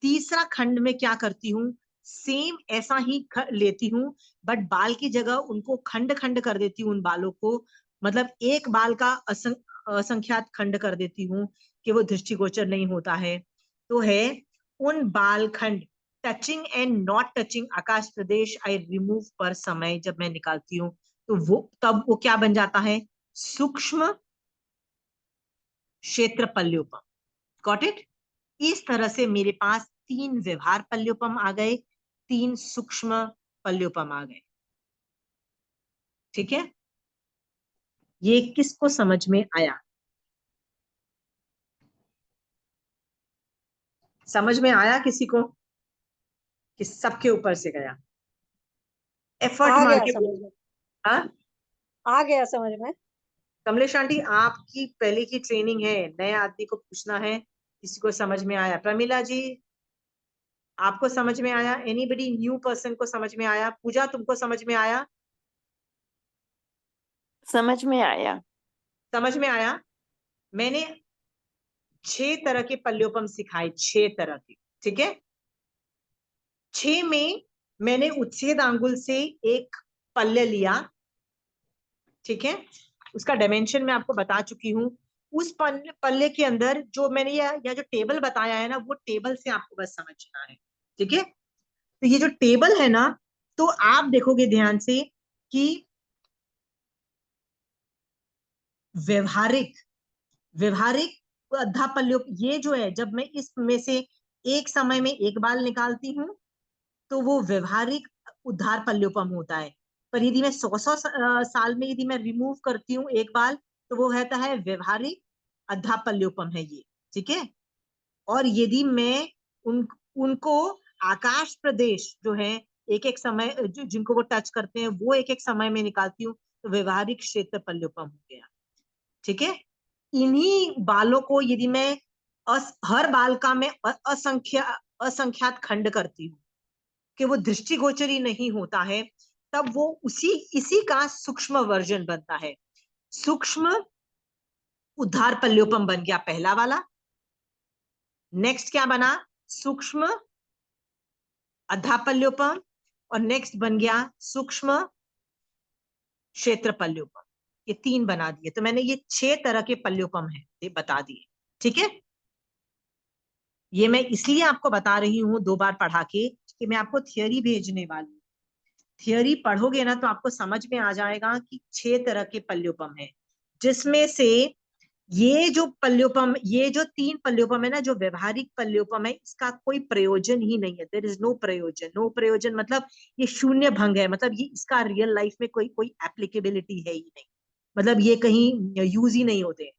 तीसरा खंड में क्या करती हूँ, सेम ऐसा ही लेती हूँ, बट बाल की जगह उनको खंड खंड कर देती हूँ, उन बालों को, मतलब एक बाल का असंख्यात खंड कर देती हूँ कि वो दृष्टिगोचर नहीं होता है। तो है उन बाल खंड टचिंग एंड नॉट टचिंग आकाश प्रदेश आई रिमूव पर समय जब मैं निकालती हूँ, तो वो तब वो क्या बन जाता है, सूक्ष्म क्षेत्र पल्योपम। Got it? इस तरह से मेरे पास 3 व्यवहार पल्योपम आ गए, 3 सूक्ष्म पल्योपम आ गए। ठीक है, ये किसको समझ में आया? समझ में आया किसी को कि सबके ऊपर से गया? एफर्ट आ मार गया के समझ में, हाँ, आ गया समझ में। कमलेश आंटी आपकी पहले की ट्रेनिंग है, नए आदमी को पूछना है किसी को समझ में आया? प्रमिला जी आपको समझ में आया? एनीबडी न्यू पर्सन को समझ में आया? पूजा तुमको समझ में आया? समझ में आया। समझ में आया? मैंने 6 तरह के पल्योपम सिखाए, 6 तरह के। ठीक है, 6 में मैंने उच्छेद आंगुल से एक पल्ले लिया। ठीक है, उसका डायमेंशन मैं आपको बता चुकी हूँ। उस पल्ले के अंदर जो मैंने या जो टेबल बताया है ना, वो टेबल से आपको बस समझना है। ठीक है, तो ये जो टेबल है ना, तो आप देखोगे ध्यान से कि व्यवहारिक व्यवहारिक अधापल्योप, ये जो है, जब मैं इसमें से एक समय में एक बाल निकालती हूँ तो वो व्यवहारिक उद्धार पल्योपम होता है। पर यदि मैं 100 साल में यदि मैं रिमूव करती हूँ एक बाल, तो वो कहता है व्यवहारिक अधापल्योपम है ये। ठीक है, और यदि मैं उनको आकाश प्रदेश जो है एक एक समय जिनको वो टच करते हैं, वो एक एक समय में निकालती हूँ, तो व्यवहारिक क्षेत्र पल्योपम हो गया। ठीक है, इन्हीं बालों को यदि मैं हर बाल का मैं असंख्यात खंड करती हूँ कि वो दृष्टिगोचरी नहीं होता है, तब वो इसी का सूक्ष्म वर्जन बनता है। सूक्ष्म उद्धार पल्योपम बन गया पहला वाला। नेक्स्ट क्या बना, सूक्ष्म अधापल्योपम, और नेक्स्ट बन गया सूक्ष्म क्षेत्र पल्योपम। ये 3 बना दिए, तो मैंने ये 6 तरह के पल्योपम है ये बता दिए। ठीक है, ये मैं इसलिए आपको बता रही हूँ 2 बार पढ़ा के कि मैं आपको थियोरी भेजने वाली हूँ। थियोरी पढ़ोगे ना तो आपको समझ में आ जाएगा कि 6 तरह के पल्योपम है, जिसमें से ये जो पल्योपम, ये जो 3 पल्योपम है ना, जो व्यवहारिक पल्योपम है, इसका कोई प्रयोजन ही नहीं है। देयर इज नो प्रयोजन। नो प्रयोजन मतलब ये शून्य भंग है, मतलब ये इसका रियल लाइफ में कोई कोई एप्लीकेबिलिटी है ही नहीं, मतलब ये कहीं यूज ही नहीं होते।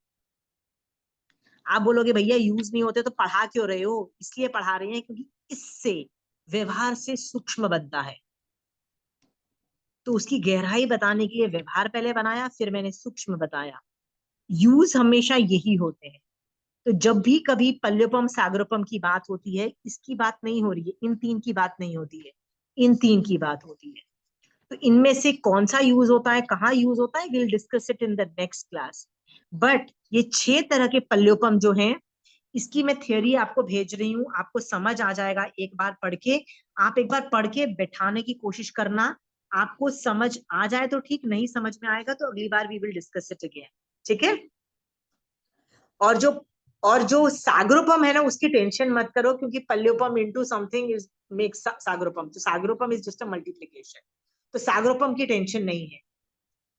आप बोलोगे भैया यूज नहीं होते तो पढ़ा क्यों रहे हो? इसलिए पढ़ा रहे हैं क्योंकि इससे व्यवहार से सूक्ष्म बनता है। तो उसकी गहराई बताने के लिए व्यवहार पहले बनाया, फिर मैंने सूक्ष्म बताया। यूज हमेशा यही होते हैं। तो जब भी कभी पल्योपम सागरोपम की बात होती है, इसकी बात नहीं हो रही है, इन 3 की बात नहीं होती है, इन 3 की बात होती है। तो इनमें से कौन सा यूज होता है, कहाँ यूज होता है, will discuss it in the next class. But ये 6 तरह के पल्योपम जो हैं, इसकी मैं थियोरी आपको भेज रही हूँ, आपको समझ आ जाएगा एक बार पढ़ के। आप एक बार पढ़ के बैठाने की कोशिश करना, आपको समझ आ जाए तो ठीक, नहीं समझ में आएगा तो अगली बार we will discuss it again. ठीक है, और जो सागरोपम है ना, उसकी टेंशन मत करो, क्योंकि पल्योपम इनटू समथिंग इज मेक्स सागरोपम। तो सागरोपम इज जस्ट अ मल्टीप्लिकेशन, तो सागरोपम की टेंशन नहीं है।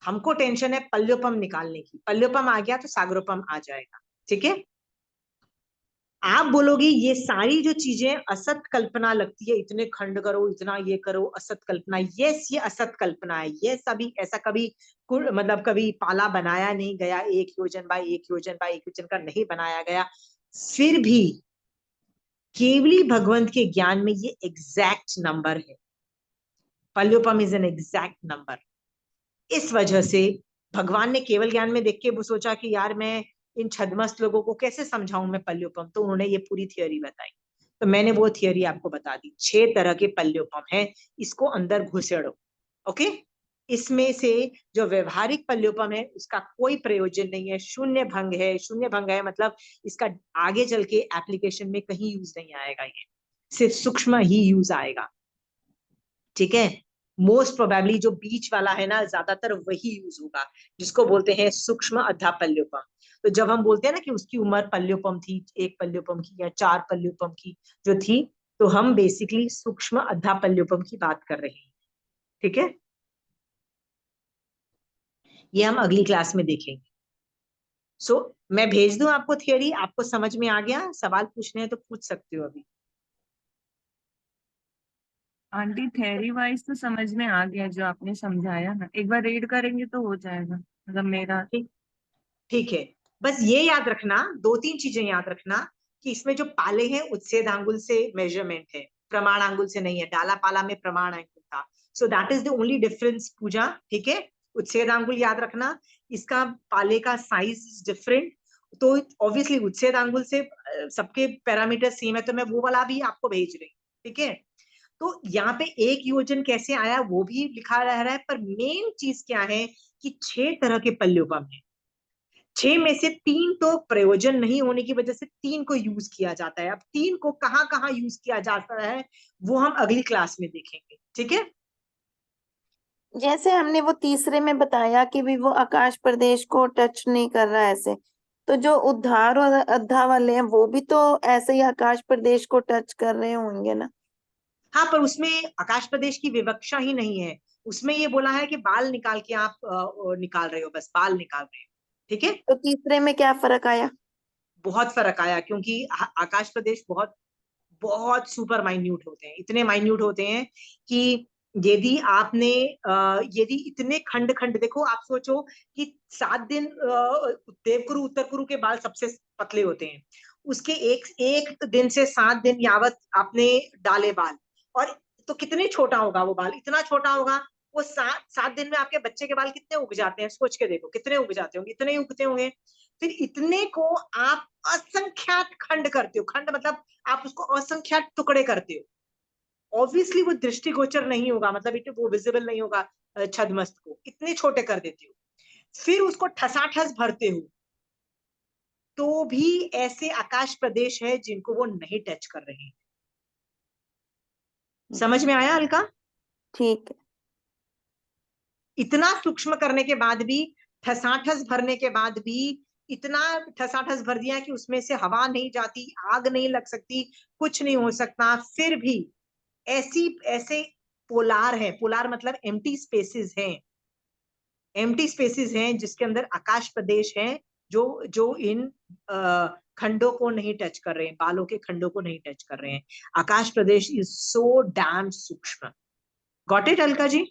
हमको टेंशन है पल्योपम निकालने की। पल्योपम आ गया तो सागरोपम आ जाएगा। ठीक है, आप बोलोगे ये सारी जो चीजें असत कल्पना लगती है, इतने खंड करो, इतना ये करो, असत कल्पना। यस, ये असत कल्पना है। ये सभी ऐसा कभी मतलब कभी पाला बनाया नहीं गया, 1 योजन बाय 1 योजन बाय 1 योजन का नहीं बनाया गया। फिर भी केवली भगवंत के ज्ञान में ये एग्जैक्ट नंबर है। पल्योपम इज एन एग्जैक्ट नंबर। इस वजह से भगवान ने केवल ज्ञान में देख के वो सोचा कि यार मैं इन छदमस्त लोगों को कैसे समझाऊं मैं पल्योपम, तो उन्होंने ये पूरी थियोरी बताई। तो मैंने वो थियोरी आपको बता दी। 6 तरह के पल्योपम है, इसको अंदर घुसेड़ो। ओके, इसमें से जो व्यवहारिक पल्योपम है उसका कोई प्रयोजन नहीं है, शून्य भंग है। शून्य भंग है मतलब इसका आगे चल के एप्लीकेशन में कहीं यूज नहीं आएगा, ये सिर्फ सूक्ष्म ही यूज आएगा। ठीक है, मोस्ट प्रोबेबली जो बीच वाला है ना ज्यादातर वही यूज होगा, जिसको बोलते हैं सूक्ष्म अधा पल्योपम। तो जब हम बोलते हैं ना कि उसकी उम्र पल्योपम थी, 1 पल्योपम की या 4 पल्योपम की जो थी, तो हम बेसिकली सूक्ष्म अधा पल्योपम की बात कर रहे हैं। ठीक है, ये हम अगली क्लास में देखेंगे। सो मैं भेज दूं आपको थियोरी, आपको समझ में आ गया? सवाल पूछने हैं तो पूछ सकते हो अभी। आंटी थ्योरी वाइज तो समझ में आ गया जो आपने समझाया ना, एक बार रीड करेंगे तो हो जाएगा, मतलब मेरा। ठीक, ठीक है। बस ये याद रखना, 2-3 चीजें याद रखना कि इसमें जो पाले हैं उच्छेद आंगुल से मेजरमेंट है, प्रमाण आंगुल से नहीं है। डाला पाला में प्रमाण आंगुल था, so that is the only difference Puja. ठीक है, उच्छेद आंगुल याद रखना, इसका पाले का साइज इज डिफरेंट। तो ऑब्वियसली उच्छेद आंगुल से सबके पैरामीटर सेम है, तो मैं वो वाला भी आपको भेज रही हूँ। ठीक है, तो यहाँ पे एक योजन कैसे आया वो भी लिखा रह रहा है, पर मेन चीज क्या है कि 6 तरह के पल्योपम है। 6 में से 3 तो प्रयोजन नहीं होने की वजह से 3 को यूज किया जाता है। अब 3 को कहाँ कहाँ यूज किया जाता है वो हम अगली क्लास में देखेंगे। ठीक है, जैसे हमने वो तीसरे में बताया कि भी वो आकाश प्रदेश को टच नहीं कर रहा है ऐसे, तो जो उद्धार और अद्धा वाले हैं वो भी तो ऐसे ही आकाश प्रदेश को टच कर रहे होंगे ना। हाँ, पर उसमें आकाश प्रदेश की विवक्षा ही नहीं है। उसमें ये बोला है कि बाल निकाल के आप निकाल रहे हो, बस बाल निकाल रहे हो। ठीक है, तो तीसरे में क्या फर्क आया? बहुत फर्क आया, क्योंकि आकाश प्रदेश बहुत बहुत सुपर माइन्यूट होते हैं, इतने माइन्यूट होते हैं कि यदि आपने यदि इतने खंड खंड देखो, आप सोचो कि 7 दिन देवकुरु उत्तर कुरु के बाल सबसे पतले होते हैं, उसके एक एक दिन से 7 दिन यावत आपने डाले बाल, और तो कितने छोटा होगा वो बाल, इतना छोटा होगा। वो 7 दिन में आपके बच्चे के बाल कितने उग जाते हैं, सोच के देखो कितने उग जाते होंगे, इतने ही उगते होंगे। फिर इतने को आप असंख्यात खंड करते हो, खंड मतलब आप उसको असंख्यात टुकड़े करते हो, ऑब्वियसली वो दृष्टिगोचर नहीं होगा, मतलब इट वो विजिबल नहीं होगा छदमस्त को, इतने छोटे कर देते हो। फिर उसको ठसाठस भरते हो, तो भी ऐसे आकाश प्रदेश है जिनको वो नहीं टच कर रहे हैं। समझ में आया अलका? ठीक है। इतना सूक्ष्म करने के बाद भी, ठसाठस भरने के बाद भी, इतना ठसाठस भर दिया कि उसमें से हवा नहीं जाती, आग नहीं लग सकती, कुछ नहीं हो सकता, फिर भी ऐसी ऐसे पोलार है, पोलार मतलब एम्प्टी स्पेसेस हैं, एम्प्टी स्पेसेस हैं जिसके अंदर आकाश प्रदेश है, जो जो इन खंडों को नहीं टच कर रहे हैं, बालों के खंडों को नहीं टच कर रहे हैं। आकाश प्रदेश इज सो डैम सूक्ष्म। Got it Alka ji?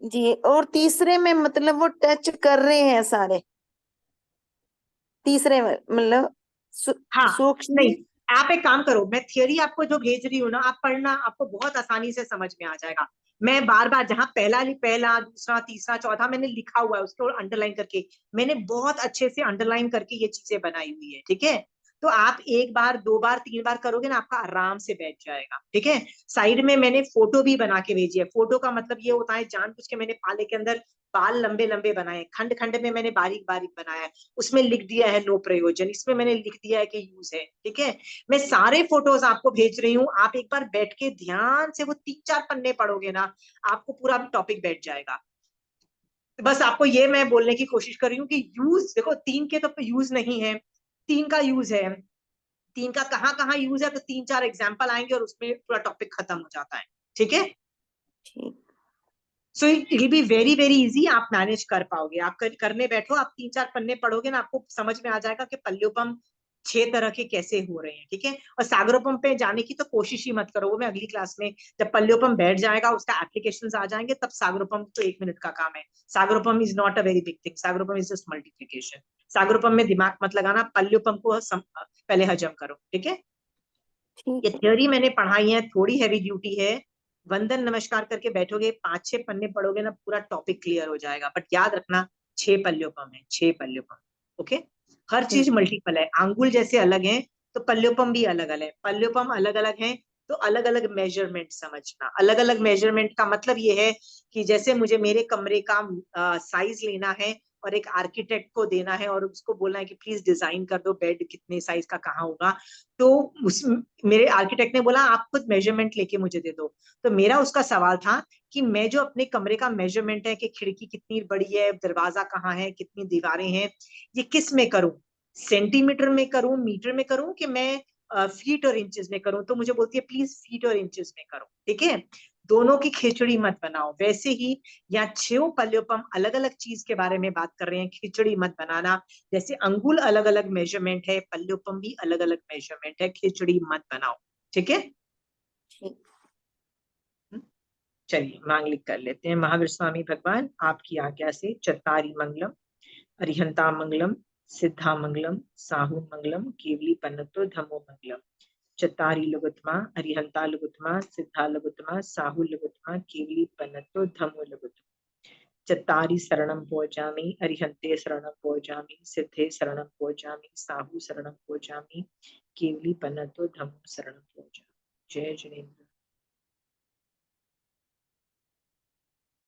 जी, और तीसरे में मतलब वो टच कर रहे हैं सारे, तीसरे में मतलब हाँ, सूक्ष्म। नहीं, आप एक काम करो, मैं थियरी आपको जो भेज रही हूँ ना, आप पढ़ना, आपको बहुत आसानी से समझ में आ जाएगा। मैं बार बार जहां पहला दूसरा तीसरा चौथा मैंने लिखा हुआ है उसको अंडरलाइन करके, मैंने बहुत अच्छे से अंडरलाइन करके ये चीजें बनाई हुई है। ठीक है, तो आप 1 बार 2 बार 3 बार करोगे ना, आपका आराम से बैठ जाएगा। ठीक है, साइड में मैंने फोटो भी बना के भेजी है। फोटो का मतलब ये होता है जानबूझ के मैंने पाले के अंदर बाल लंबे लंबे बनाए, खंड खंड में मैंने बारीक बारीक बनाया है, उसमें लिख दिया है नो प्रयोजन, इसमें मैंने लिख दिया है कि यूज है। ठीक है, मैं सारे फोटोज आपको भेज रही हूँ, आप एक बार बैठ के ध्यान से वो 3-4 पन्ने पढ़ोगे ना, आपको पूरा टॉपिक बैठ जाएगा। बस आपको ये मैं बोलने की कोशिश कर रही हूँ कि यूज देखो, 3 के तो यूज नहीं है, 3 का यूज है, 3 का कहाँ कहाँ यूज है, तो 3-4 एग्जाम्पल आएंगे और उसमें पूरा टॉपिक खत्म हो जाता है। ठीक है, ठीक। So it will be very very easy, आप मैनेज कर पाओगे। आप करने बैठो, आप 3-4 पन्ने पढ़ोगे ना, आपको समझ में आ जाएगा कि पल्योपम 6 तरह के कैसे हो रहे हैं। ठीक है, और सागरोपम पे जाने की तो कोशिश ही मत करो, वो मैं अगली क्लास में, जब पल्योपम बैठ जाएगा, उसका एप्लीकेशन आ जाएंगे, तब सागरोपम तो 1 मिनट का काम है। सागरोपम is not a very big thing, सागरोपम इज जस्ट मल्टीप्लीकेशन। सागरोपम में दिमाग मत लगाना, पल्योपम को पहले हजम करो। ठीक है, ये ठीक है। थ्योरी मैंने पढ़ाई है, थोड़ी हैवी ड्यूटी है, वंदन नमस्कार करके बैठोगे, 5-6 पन्ने पढ़ोगे ना, पूरा टॉपिक क्लियर हो जाएगा। बट याद रखना 6 पल्योपम है, 6 पल्योपम। ओके, हर चीज मल्टीपल है। आंगुल जैसे अलग है तो पल्योपम भी अलग अलग है। पल्योपम अलग अलग है तो अलग अलग मेजरमेंट समझना। अलग अलग मेजरमेंट का मतलब ये है कि जैसे मुझे मेरे कमरे का साइज लेना है और एक आर्किटेक्ट को देना है और उसको बोलना है कि प्लीज डिजाइन कर दो बेड कितने साइज का कहाँ होगा, तो उस मेरे आर्किटेक्ट ने बोला आप खुद मेजरमेंट लेके मुझे दे दो। तो मेरा उसका सवाल था कि मैं जो अपने कमरे का मेजरमेंट है कि खिड़की कितनी बड़ी है, दरवाजा कहाँ है, कितनी दीवारें हैं, ये किस में करूं, सेंटीमीटर में करूं, मीटर में करूं, कि मैं फीट और इंचेस में करूं। तो मुझे बोलती है प्लीज फीट और इंचेस में करो। ठीक है, दोनों की खिचड़ी मत बनाओ। वैसे ही यहाँ 6 पल्योपम अलग अलग चीज के बारे में बात कर रहे हैं, खिचड़ी मत बनाना। जैसे अंगुल अलग अलग मेजरमेंट है, पल्योपम भी अलग अलग मेजरमेंट है, खिचड़ी मत बनाओ। ठीक है, चलिए मांगलिक कर लेते हैं। महावीर स्वामी भगवान आपकी आज्ञा से चत्तारी मंगलम, अरिहंता मंगलम, सिद्धा मंगलम, साहू मंगलम, केवली पन्नतो धमो मंगलम। चत्तारी लघुत्मा, अरिहंता लघुत्मा, सिद्धा लघुत्मा, साहू लघुत्मा, केवली पन्नतो धमो लघुत्मा। चत्तारी शरणम पहुंचामी, अरिहंते शरणम पहुंचामी, सिद्धे शरणम पहुंचामी, साहू शरणम पहुंचामी, केवली पन्नतो धमो शरणम पहुंचामी। जय जिनेन्द्र।